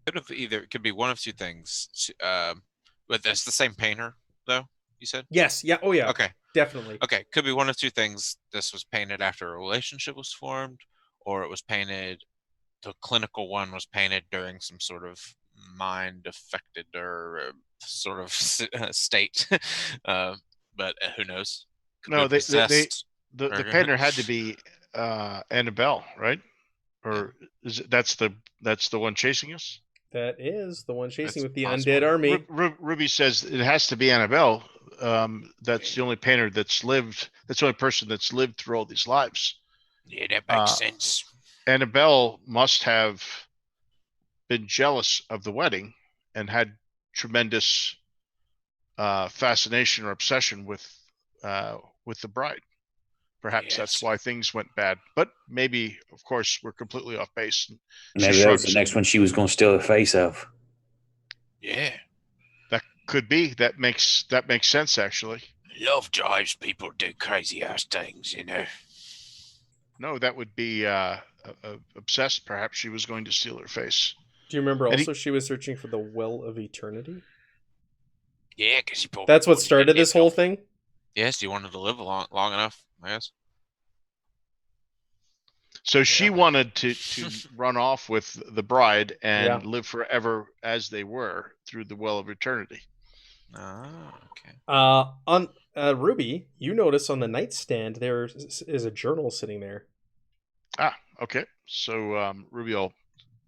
It could be one of two things. But it's the same painter, though, you said? Yes. Yeah. Oh, yeah. Okay. Definitely. Okay. Could be one of two things. This was painted after a relationship was formed, or it was painted the clinical one was painted during some sort of mind affected or sort of state. But who knows? Could No, be possessed. the or- painter had to be Annabelle, right? Or is it that's the one chasing us? That is the one chasing That's with the possible. undead army. Ruby says it has to be Annabelle. That's the only painter that's lived. That's the only person that's lived through all these lives. Yeah, that makes sense. Annabelle must have been jealous of the wedding and had tremendous fascination or obsession with the bride. Perhaps that's Yes. why things went bad. But maybe, of course, we're completely off base. Maybe that was the next one she was going to steal the face of. Yeah. That could be. That makes sense, actually. Love drives people to do crazy ass things, you know. No, that would be obsessed. Perhaps she was going to steal her face. Do you remember And also she was searching for the Well of Eternity? Yeah, because you That's what started this whole thing? Yes, you wanted to live long enough, I guess. So she wanted to run off with the bride and Yeah. live forever as they were through the Well of Eternity. Oh, okay. On Ruby, you notice on the nightstand there is a journal sitting there. Ah, okay. So Ruby will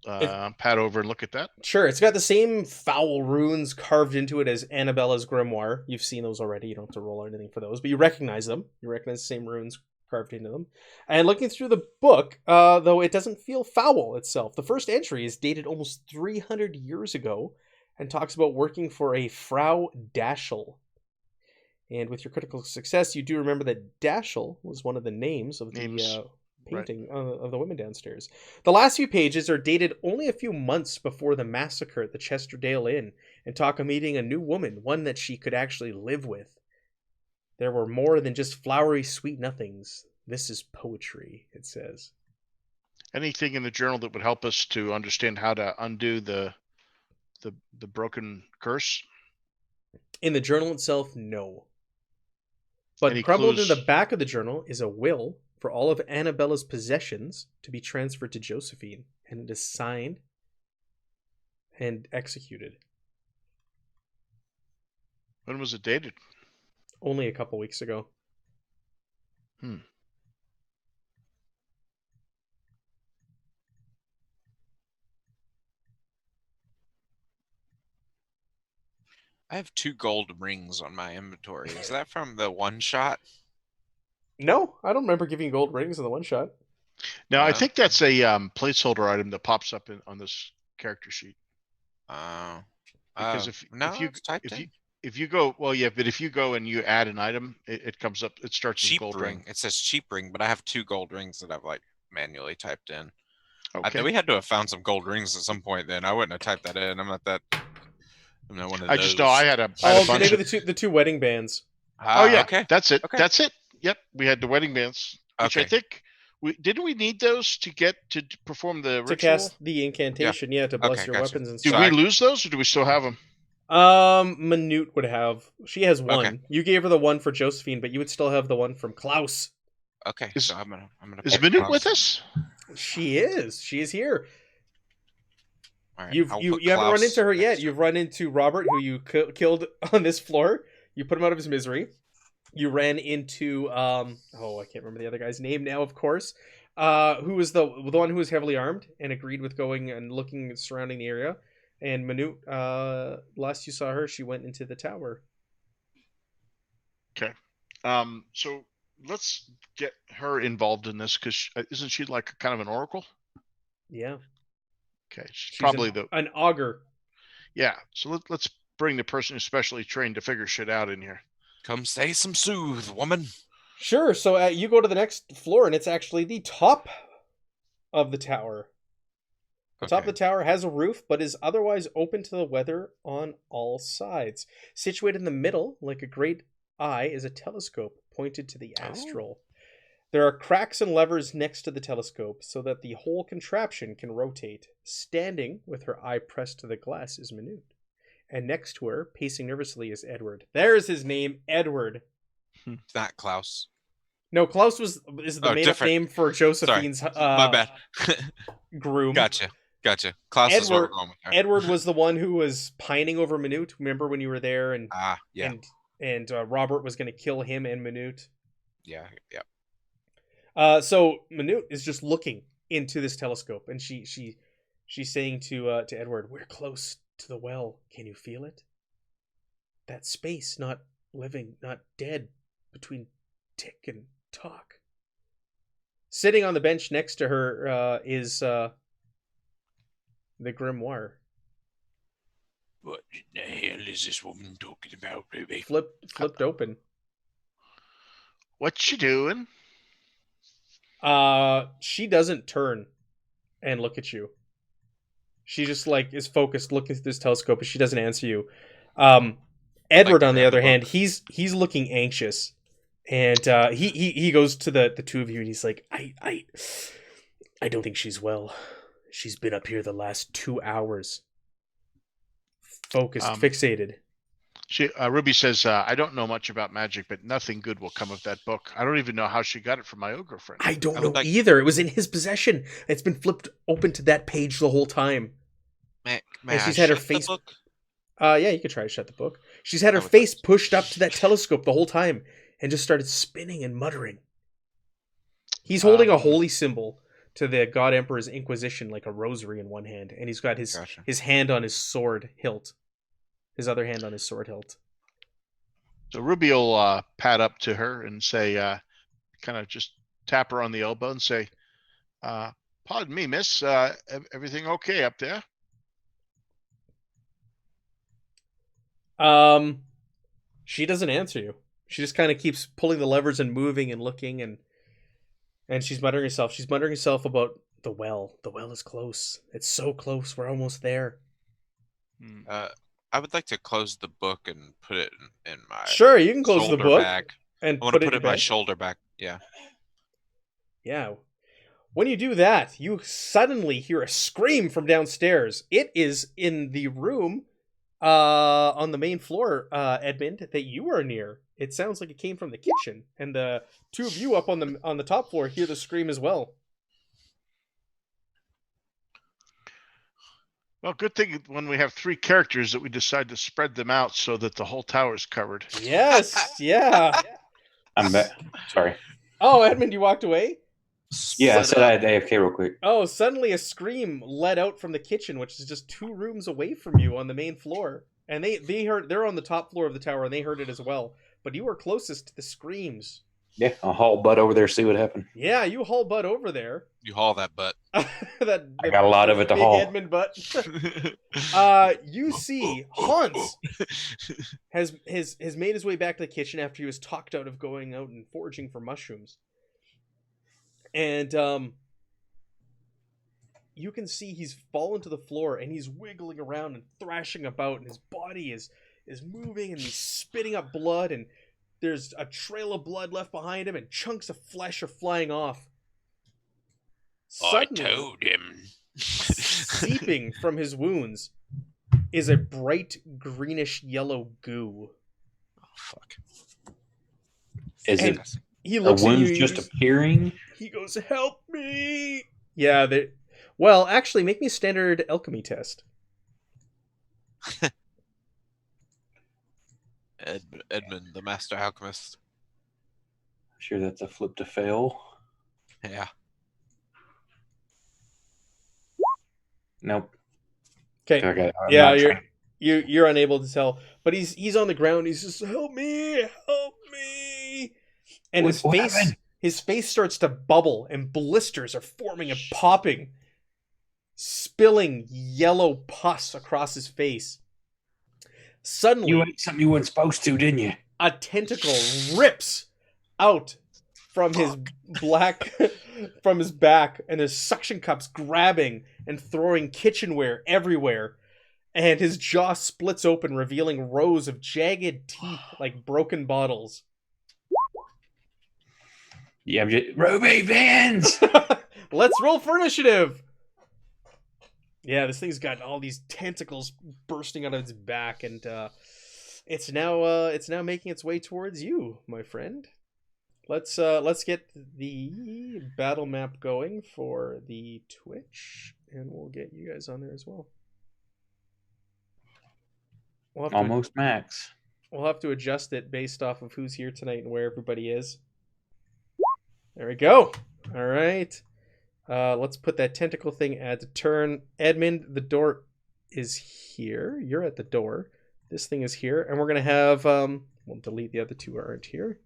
pat over and look at that. Sure, it's got the same foul runes carved into it as Annabella's grimoire. You've seen those already. You don't have to roll or anything for those, but you recognize them. You recognize the same runes carved into them. And looking through the book, though it doesn't feel foul itself, the first entry is dated almost 300 years ago and talks about working for a Frau Daschel. And with your critical success, you do remember that Daschel was one of the names of the painting of the women downstairs. The last few pages are dated only a few months before the massacre at the Chesterdale Inn and talk of meeting a new woman, one that she could actually live with. There were more than just flowery sweet nothings. This is poetry, it says. Anything in the journal that would help us to understand how to undo the broken curse? In the journal itself, no. But Any crumbled clues? in the back of the journal is a will for all of Annabella's possessions to be transferred to Josephine, and it is signed and executed. When was it dated? Only a couple weeks ago. I have 2 gold rings on my inventory. Is that from the one shot? No, I don't remember giving gold rings in the one shot. Now, I think that's a placeholder item that pops up on this character sheet. Because if you go, well, yeah, but if you go and you add an item, it comes up. It starts as a gold ring. It says cheap ring, but I have 2 gold rings that I've like manually typed in. Okay. We had to have found some gold rings at some point. Then I wouldn't have typed that in. I'm not one of I those. just know I had a bunch maybe of... the two wedding bands. Oh yeah, okay. That's it. Okay. That's it. Yep, we had the wedding bands, which I think we need those to get to perform the ritual? To cast the incantation, to bless your weapons and stuff. Did we lose those, or do we still have them? Manute would have. She has one. Okay. You gave her the one for Josephine, but you would still have the one from Klaus. Okay, so I'm gonna. Is Manute with us? She is. She is here. All right, You haven't run into her yet. You've run into Robert, who you killed on this floor. You put him out of his misery. You ran into I can't remember the other guy's name now, of course. Who was the one who was heavily armed and agreed with going and looking surrounding the area. And Manute, last you saw her, she went into the tower. Okay. So let's get her involved in this, because isn't she like kind of an oracle? Yeah. Okay. She's probably an augur. Yeah. So let's bring the person who's specially trained to figure shit out in here. Come say some soothe, woman. Sure. So you go to the next floor, and it's actually the top of the tower. The top of the tower has a roof, but is otherwise open to the weather on all sides. Situated in the middle, like a great eye, is a telescope pointed to the astral. There are cracks and levers next to the telescope so that the whole contraption can rotate. Standing, with her eye pressed to the glass, is Manute. And next to her, pacing nervously, is Edward. There's his name, Edward. It's not Klaus. No, Klaus is the Oh, made-up different. name for Josephine's My bad. groom. Gotcha. Klaus is what we're Edward going with there. Edward was the one who was pining over Minute. Remember when you were there and Yeah. and Robert was going to kill him and Minute. Yeah. So Minute is just looking into this telescope, and she's saying to Edward, "We're close to the well. Can you feel it? That space, not living, not dead, between tick and talk." Sitting on the bench next to her is the grimoire. What in the hell is this woman talking about, Ruby? Flipped open. What's she doing? She doesn't turn and look at you. She just like is focused looking through this telescope, and she doesn't answer you. Edward, on the other hand, he's looking anxious, and he goes to the two of you, and he's like, I don't think she's well. She's been up here the last 2 hours, focused, fixated. Ruby says, I don't know much about magic, but nothing good will come of that book. I don't even know how she got it from my ogre friend. I don't know either. It was in his possession. It's been flipped open to that page the whole time. May and she's I had her shut the face. book? Yeah, you could try to shut the book. She's had her face pushed up to that telescope the whole time and just started spinning and muttering. He's holding a holy symbol to the God Emperor's Inquisition, like a rosary in one hand, and he's got his hand on his sword hilt. His other hand on his sword hilt. So Ruby will pat up to her and say, kind of just tap her on the elbow and say, pardon me, miss, everything okay up there? She doesn't answer you. She just kind of keeps pulling the levers and moving and looking, and she's muttering herself. She's muttering herself about the well. The well is close. It's so close. We're almost there. I would like to close the book and put it in my sure. You can close the book bag. and I want to put it in my shoulder bag. Yeah. Yeah. When you do that, you suddenly hear a scream from downstairs. It is in the room on the main floor, Edmund, that you are near. It sounds like it came from the kitchen, and the two of you up on the top floor hear the scream as well. Well, good thing when we have 3 characters that we decide to spread them out so that the whole tower is covered. Yes, yeah. I'm back. Sorry. Oh, Edmund, you walked away? Yeah, I said I had AFK real quick. Oh, suddenly a scream let out from the kitchen, which is just 2 rooms away from you on the main floor. And they heard, they're on the top floor of the tower, and they heard it as well. But you were closest to the screams. Yeah, I'll haul butt over there, see what happened. Yeah, you haul butt over there. You haul that butt. I got a lot of it to haul. Edmund butt. You see Hans has made his way back to the kitchen after he was talked out of going out and foraging for mushrooms. And you can see he's fallen to the floor, and he's wiggling around and thrashing about, and his body is moving, and he's spitting up blood, and there's a trail of blood left behind him, and chunks of flesh are flying off. Suddenly, I told him. seeping from his wounds is a bright greenish yellow goo. Oh, fuck. Is And it he are looks at wounds you, just appearing? he goes, "Help me!" Yeah, well, actually, make me a standard alchemy test. Edmund, the master alchemist. Sure, that's a flip to fail. Yeah. Nope. Okay. Yeah, you're unable to tell, but he's on the ground. He's just, help me, and his face starts to bubble, and blisters are forming and popping, spilling yellow pus across his face. Suddenly, you ate something you weren't supposed to, didn't you? A tentacle rips out from his from his back, and his suction cups grabbing and throwing kitchenware everywhere, and his jaw splits open, revealing rows of jagged teeth like broken bottles. Yeah, I'm just Ruby Vans. Let's roll for initiative. Yeah, this thing's got all these tentacles bursting out of its back, and it's now making its way towards you, my friend. let's get the battle map going for the Twitch, and we'll get you guys on there as well. Almost max. We'll have to adjust it based off of who's here tonight and where everybody is. There we go. All right. Let's put that tentacle thing at the turn. Edmund, the door is here. You're at the door. This thing is here. And we're going to have... we'll delete the other two aren't here.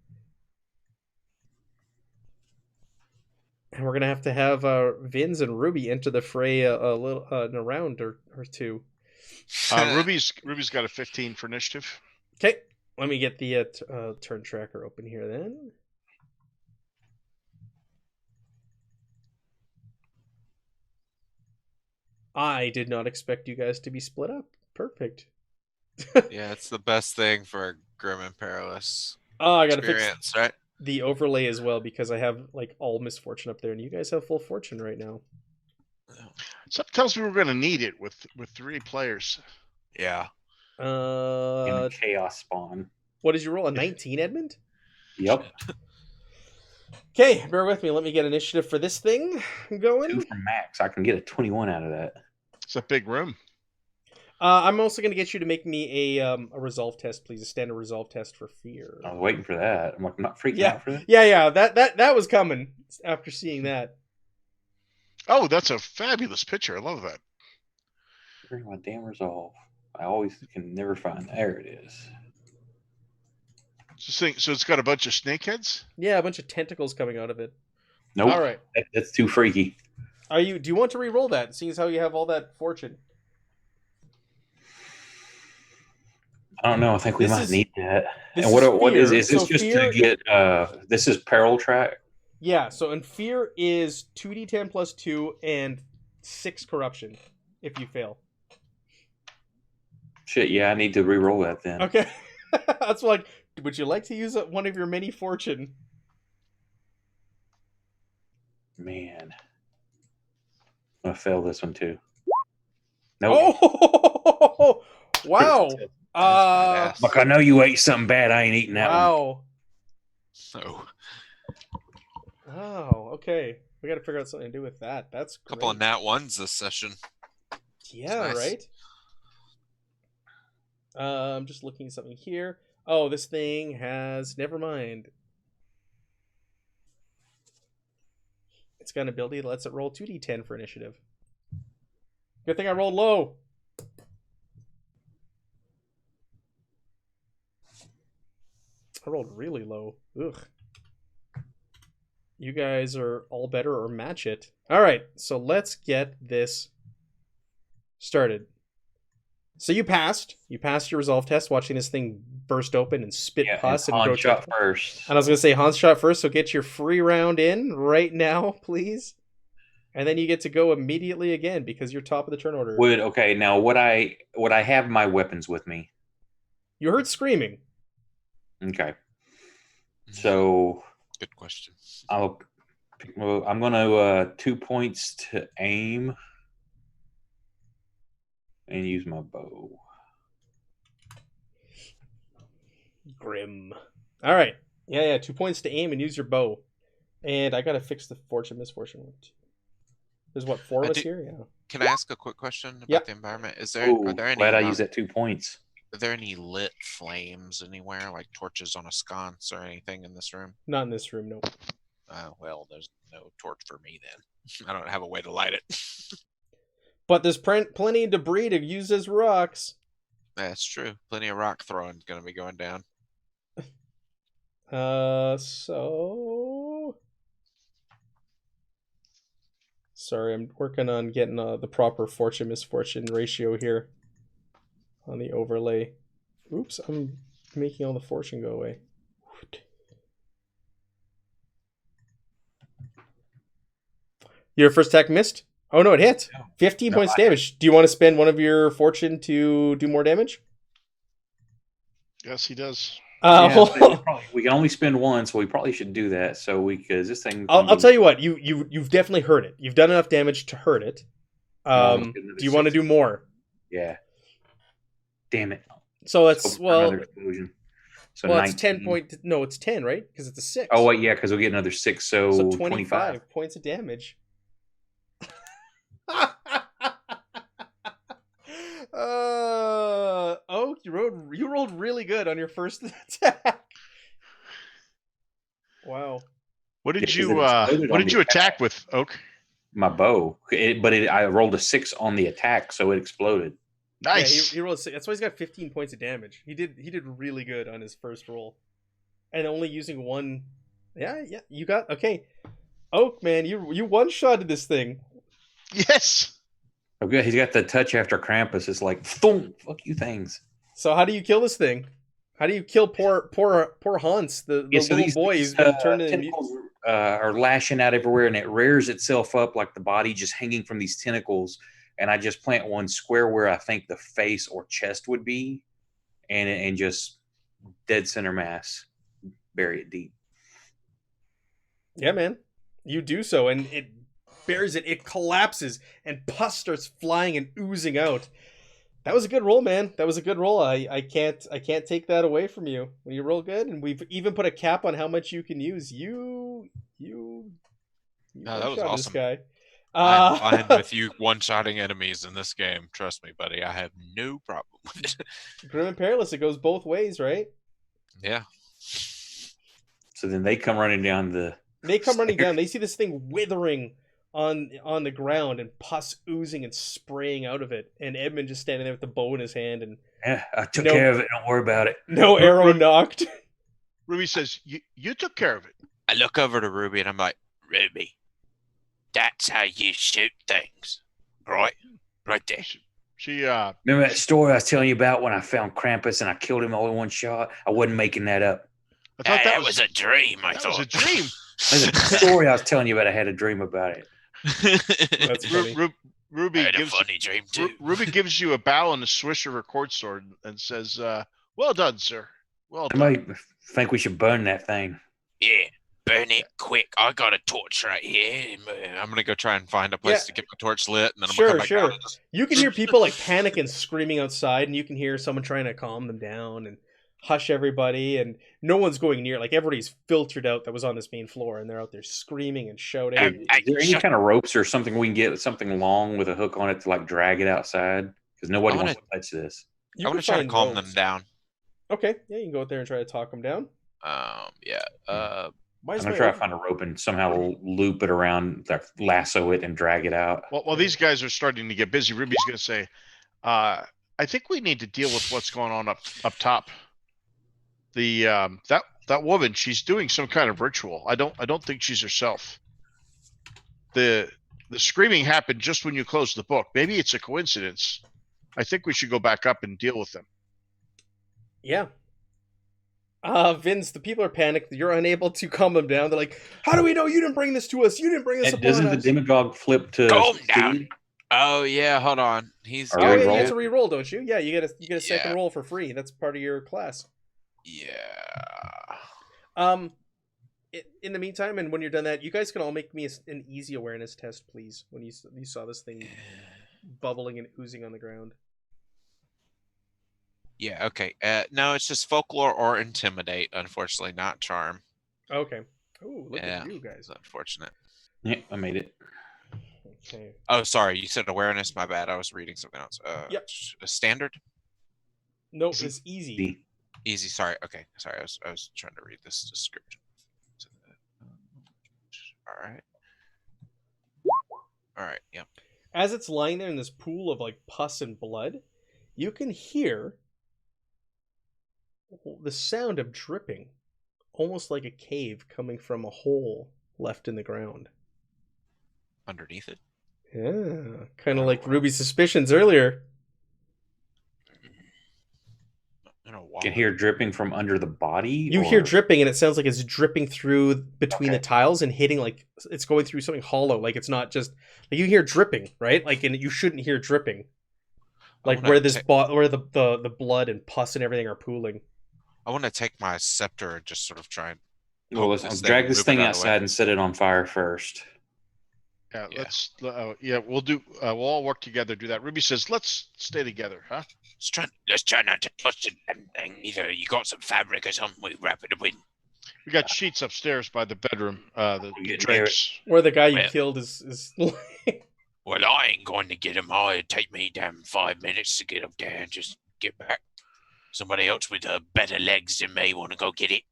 And we're going to have Vins and Ruby enter the fray a little in a round or two. Ruby's got a 15 for initiative. Okay. Let me get the turn tracker open here then. I did not expect you guys to be split up. Perfect. Yeah, it's the best thing for Grim and Perilous Oh, I gotta fix experience, right? the overlay as well because I have like all misfortune up there, and you guys have full fortune right now. Something tells me we're going to need it with 3 players. Yeah. In a chaos spawn. What did you roll? A 19, Edmund? Yep. Okay, bear with me. Let me get initiative for this thing going. 2 from max. I can get a 21 out of that. It's a big room. I'm also going to get you to make me a resolve test, please. A standard resolve test for fear. I was waiting for that. I'm not freaking out for that. Yeah. That was coming after seeing that. Oh, that's a fabulous picture. I love that. Bring my damn resolve. I always can never find. There it is. So it's got a bunch of snakeheads? Yeah, a bunch of tentacles coming out of it. Nope. All right. That's too freaky. Do you want to re-roll that, seeing as how you have all that fortune? I don't know. I think we might need that. This And what fear. is this So just fear, to get this is peril track? Yeah, so in fear is 2d10 plus 2 and 6 corruption if you fail. Shit, yeah, I need to re-roll that then. Okay. That's like, would you like to use one of your many fortune? Man. I'm gonna fail this one too. Nope. Oh wow. Yes. Look, I know you ate something bad. I ain't eating that one. Wow. So, Oh, okay. We got to figure out something to do with that. That's a couple of great. nat ones this session. Yeah, Nice. right? I'm just looking at something here. Oh, this thing has... Never mind. It's got an ability that lets it roll 2d10 for initiative. Good thing I rolled low. I rolled really low. Ugh. You guys are all better or match it. All right, so let's get this started. So you passed. You passed your resolve test, watching this thing burst open and spit pus and grow Hans shot tentacles. first. And I was going to say Hans shot first, so get your free round in right now, please. And then you get to go immediately again because you're top of the turn order. Okay, now would I have my weapons with me? You heard screaming. Okay. So Good question. I'm gonna 2 points to aim and use my bow. Grim. All right. Yeah. 2 points to aim and use your bow. And I got to fix the fortune misfortune one too. There's what, 4 of us here? Yeah. Can I ask a quick question about Yep. the environment? Are there any? Glad I used that 2 points. Are there any lit flames anywhere, like torches on a sconce or anything in this room? Not in this room, no. Well, there's no torch for me then. I don't have a way to light it. But there's plenty of debris to use as rocks. That's true. Plenty of rock throwing going to be going down. So... Sorry, I'm working on getting the proper fortune-misfortune ratio here on the overlay. Oops, I'm making all the fortune go away. Your first attack missed? Oh, no, it hit. 15 points damage. Do you want to spend one of your fortune to do more damage? Yes, he does. We can only spend one, so we probably should do that. So because this thing, I'll tell you what. You've definitely hurt it. You've done enough damage to hurt it. Do you want to do more? Yeah. Damn it. So that's Another explosion. So well, 19. it's 10 point. No, it's 10, right? Because it's a 6. Oh wait, yeah, because we'll get another 6, so, So 25. 25 points of damage. Oh, you rolled really good on your first attack. Wow. What did 'cause you it exploded what on did the you attack with, Oak? My bow, I rolled a 6 on the attack, so it exploded. Nice. Yeah, he rolled 6. That's why he's got 15 points of damage. He did really good on his first roll, and only using one. Yeah, you got okay. Oak, man, you one shotted this thing. Yes. Oh, good. He's got the touch after Krampus. It's like, boom, fuck you things. So how do you kill this thing? How do you kill poor Hans, the Yeah, so little these, boy these who's been turned into tentacles are lashing out everywhere, and it rears itself up like the body just hanging from these tentacles. And I just plant one square where I think the face or chest would be, and just dead center mass, bury it deep. Yeah, man. You do so, and it buries it. It collapses, and pus starts flying and oozing out. That was a good roll, man. That was a good roll. I can't take that away from you. When you roll good, and we've even put a cap on how much you can use. You that was one-shot awesome. This guy. I'm fine with you one-shotting enemies in this game. Trust me, buddy. I have no problem with it. Grim and Perilous. It goes both ways, right? Yeah. So then they come running down They come running stairs. down. They see this thing withering on the ground and pus oozing and spraying out of it. And Edmund just standing there with the bow in his hand and Yeah, I took No. care of it. Don't worry about it. no arrow knocked. Ruby says, you took care of it. I look over to Ruby and I'm like, Ruby, that's how you shoot things. Right there. She Remember that story I was telling you about when I found Krampus and I killed him all in one shot? I wasn't making that up. I thought that was a dream, I that thought. was a dream. There's a story I was telling you about. I had a dream about it. That's funny. Ruby I had a gives funny dream too. Ruby gives you a bow and a swish of her cord sword and says, "Well done, sir. Well done." Somebody think we should burn that thing. Yeah, burn it quick. I got a torch right here. I'm gonna go try and find a place Yeah. to get my torch lit, and then I'm gonna come back Sure. down and just You can hear people like panic and screaming outside, and you can hear someone trying to calm them down and hush everybody, and no one's going near. Like everybody's filtered out that was on this main floor, and they're out there screaming and shouting. Hey, Is there any shut- kind of ropes or something we can get, something long with a hook on it to like drag it outside? Because nobody I wanna- wants to touch this. You I can want to try to find calm them ropes. down. Okay, yeah, you can go out there and try to talk them down. Yeah. Why I'm is gonna my try to own- find a rope and somehow loop it around, like lasso it and drag it out. Well, these guys are starting to get busy. Ruby's going to say, "I think we need to deal with what's going on up top. The that woman, she's doing some kind of ritual. I don't think she's herself. The screaming happened just when you closed the book. Maybe it's a coincidence. I think we should go back up and deal with them." Yeah. Vince, the people are panicked. You're unable to calm them down. They're like, "How do we know you didn't bring this to us? You didn't bring this And upon doesn't the us." demagogue flip to Calm down. speed? Oh yeah. Hold on. He's Are Oh we yeah, you roll? get to re-roll, don't you? Yeah, you get a second Yeah. roll for free. That's part of your class. Yeah. In the meantime, and when you're done that, you guys can all make me an easy awareness test, please. When you saw this thing bubbling and oozing on the ground. Yeah. Okay. No, it's just folklore or intimidate. Unfortunately, not charm. Okay. Ooh, look Yeah. at you guys. It's unfortunate. Yeah, I made it. Okay. Oh, sorry. You said awareness. My bad. I was reading something else. Yep. A standard. No, it's easy. D. Easy. Sorry. Okay. Sorry. I was trying to read this description. All right. All right. Yep. As it's lying there in this pool of like pus and blood, you can hear the sound of dripping, almost like a cave coming from a hole left in the ground. Underneath it. Yeah, kind of like Ruby's suspicions earlier. In a You wall. can hear dripping from under the body. You hear or- dripping, and it sounds like it's dripping through between the Okay. tiles and hitting like it's going through something hollow. Like it's not just like you hear dripping, right? Like, and you shouldn't hear dripping. Like wanna where this ta- where the blood and pus and everything are pooling. I want to take my scepter and just sort of try and Well, poke let's this drag thing, this move it thing out of the way. outside and set it on fire first. Let's. We'll do. We'll all work together. Do that. Ruby says, "Let's stay together, huh?" Let's try not to touch the damn thing. Either you got some fabric or something, we wrap it up in. We got sheets upstairs by the bedroom. The Getting drapes. Where the guy you Well- killed is Well, I ain't going to get him. It'd take me damn 5 minutes to get up there and just get back. Somebody else with better legs than me want to go get it.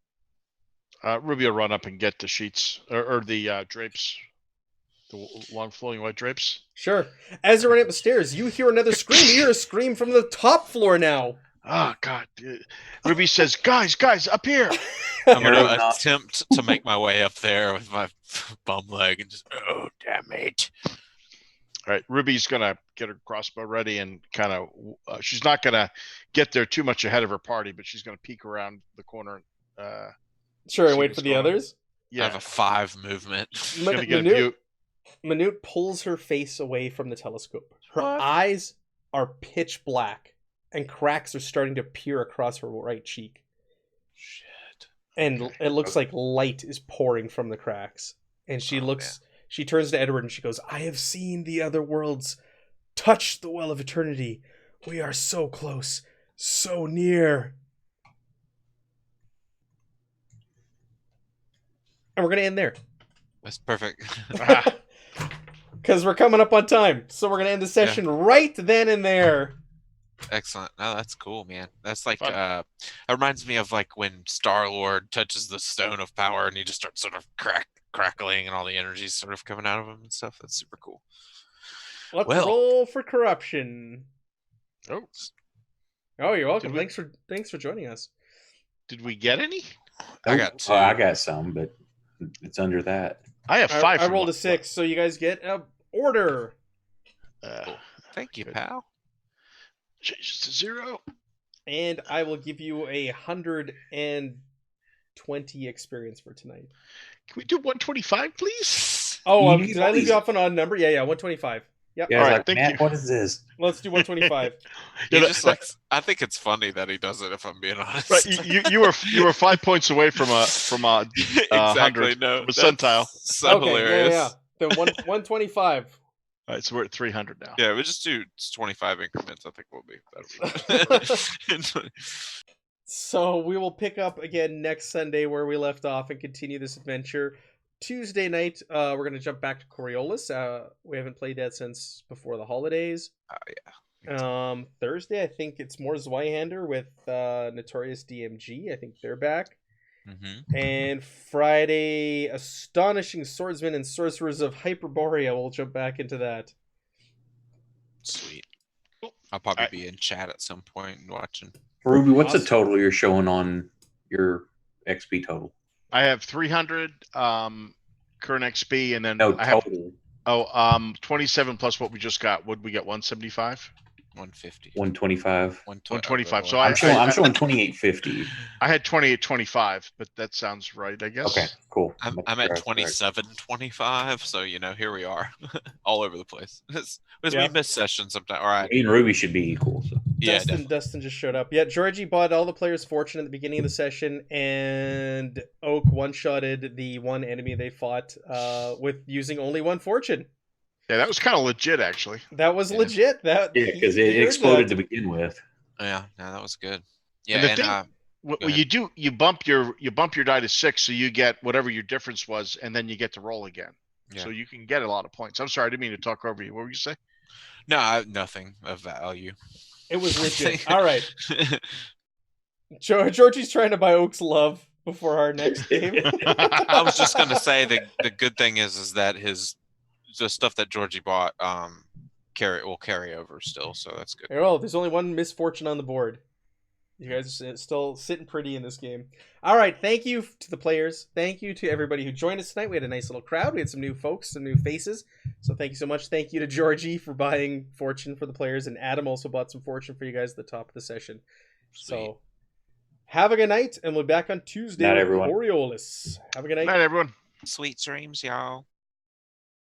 Ruby will run up and get the sheets or the drapes, the long flowing white drapes. Sure. As you're running up the stairs, you hear another scream. You hear a scream from the top floor now. Oh God! Ruby says, "Guys, up here!" I'm You're gonna not- attempt to make my way up there with my bum leg and just. Oh, damn it. All right, Ruby's gonna get her crossbow ready and kind of. She's not gonna get there too much ahead of her party, but she's gonna peek around the corner. Sure, and See wait what's for the going on. others. I have Yeah, a 5 movement. she's gonna get a Minute- view. Minute pulls her face away from the telescope. Her What? eyes are pitch black, and cracks are starting to peer across her right cheek. Shit. And it looks like light is pouring from the cracks. And she Oh, looks, she turns to Edward and she goes, "I have seen the other worlds. Touch the well of eternity. We are so close, so near." And we're going to end there. That's perfect. Because we're coming up on time. So we're going to end the session right then and there. Excellent. No, that's cool, man. That's like Fun. it reminds me of like when Star-Lord touches the stone of power and he just starts sort of crackling and all the energy's sort of coming out of him and stuff. That's super cool. Let's Well- roll for corruption. Oh, Oh, you're welcome. Did we- Thanks for joining us. did we get any? I got 2. Oh, I got some, but it's under that. I have 5. I from rolled a what- 6, so you guys get a order. Thank you, Good. pal. Changes to 0. And I will give you 120 experience for tonight. Can we do 125, please? Oh, You did I leave please. you off an odd number? Yeah, 125. Yep. Yeah, All I was right, like, thank Matt, you. what is this? Let's do 125. He Yeah, just that- like I think it's funny that he does it. If I'm being honest, Right, you were 5 points away from a exactly. 100 No, from a centile. So Okay, hilarious. yeah. Then 125. All right, so we're at 300 now. Yeah, we just do 25 increments. I think that'll be. So we will pick up again next Sunday where we left off and continue this adventure. Tuesday night, we're going to jump back to Coriolis. We haven't played that since before the holidays. Thursday, I think it's more Zweihander with Notorious DMG. I think they're back. Mm-hmm. And Friday, Astonishing Swordsmen and Sorcerers of Hyperborea. We'll jump back into that. Sweet. I'll probably be in chat at some point and watching. Ruby, what's Awesome. the total you're showing on your XP total? I have 300 current XP, and then No, I have total. 27 plus what we just got. Would we get 175? 150. 125. 125. So I'm showing 2850. I had 2825, but that sounds right, I guess. Okay, cool. I'm Make at sure I was correct. 27.25, so here we are, all over the place. Yeah. We miss sessions sometimes. All right, Me and Ruby should be equal. So. yeah, Dustin just showed up. Yeah, Georgie bought all the players' fortune at the beginning of the session, and Oak one-shotted the one enemy they fought with using only one fortune. Yeah, that was kind of legit, actually. That was Yeah. legit. Yeah, He because it earned exploded that. to begin with. yeah. No, that was good. Yeah, the and thing- Well, ahead. you bump your die to 6, so you get whatever your difference was, and then you get to roll again. Yeah. So you can get a lot of points. I'm sorry, I didn't mean to talk over you. What were you say? no, nothing of value. It was legit. All right. Georgie's trying to buy Oak's love before our next game. I was just gonna say the good thing is that the stuff that Georgie bought will carry over still, so that's good. Oh, there's only one misfortune on the board. You guys are still sitting pretty in this game. All right, thank you to the players. Thank you to everybody who joined us tonight. We had a nice little crowd. We had some new folks, some new faces. So thank you so much. Thank you to Georgie for buying fortune for the players, and Adam also bought some fortune for you guys at the top of the session. So have a good night, and we'll be back on Tuesday Night, with everyone. Coriolis. Have a good night. Good night, everyone. Sweet dreams, y'all.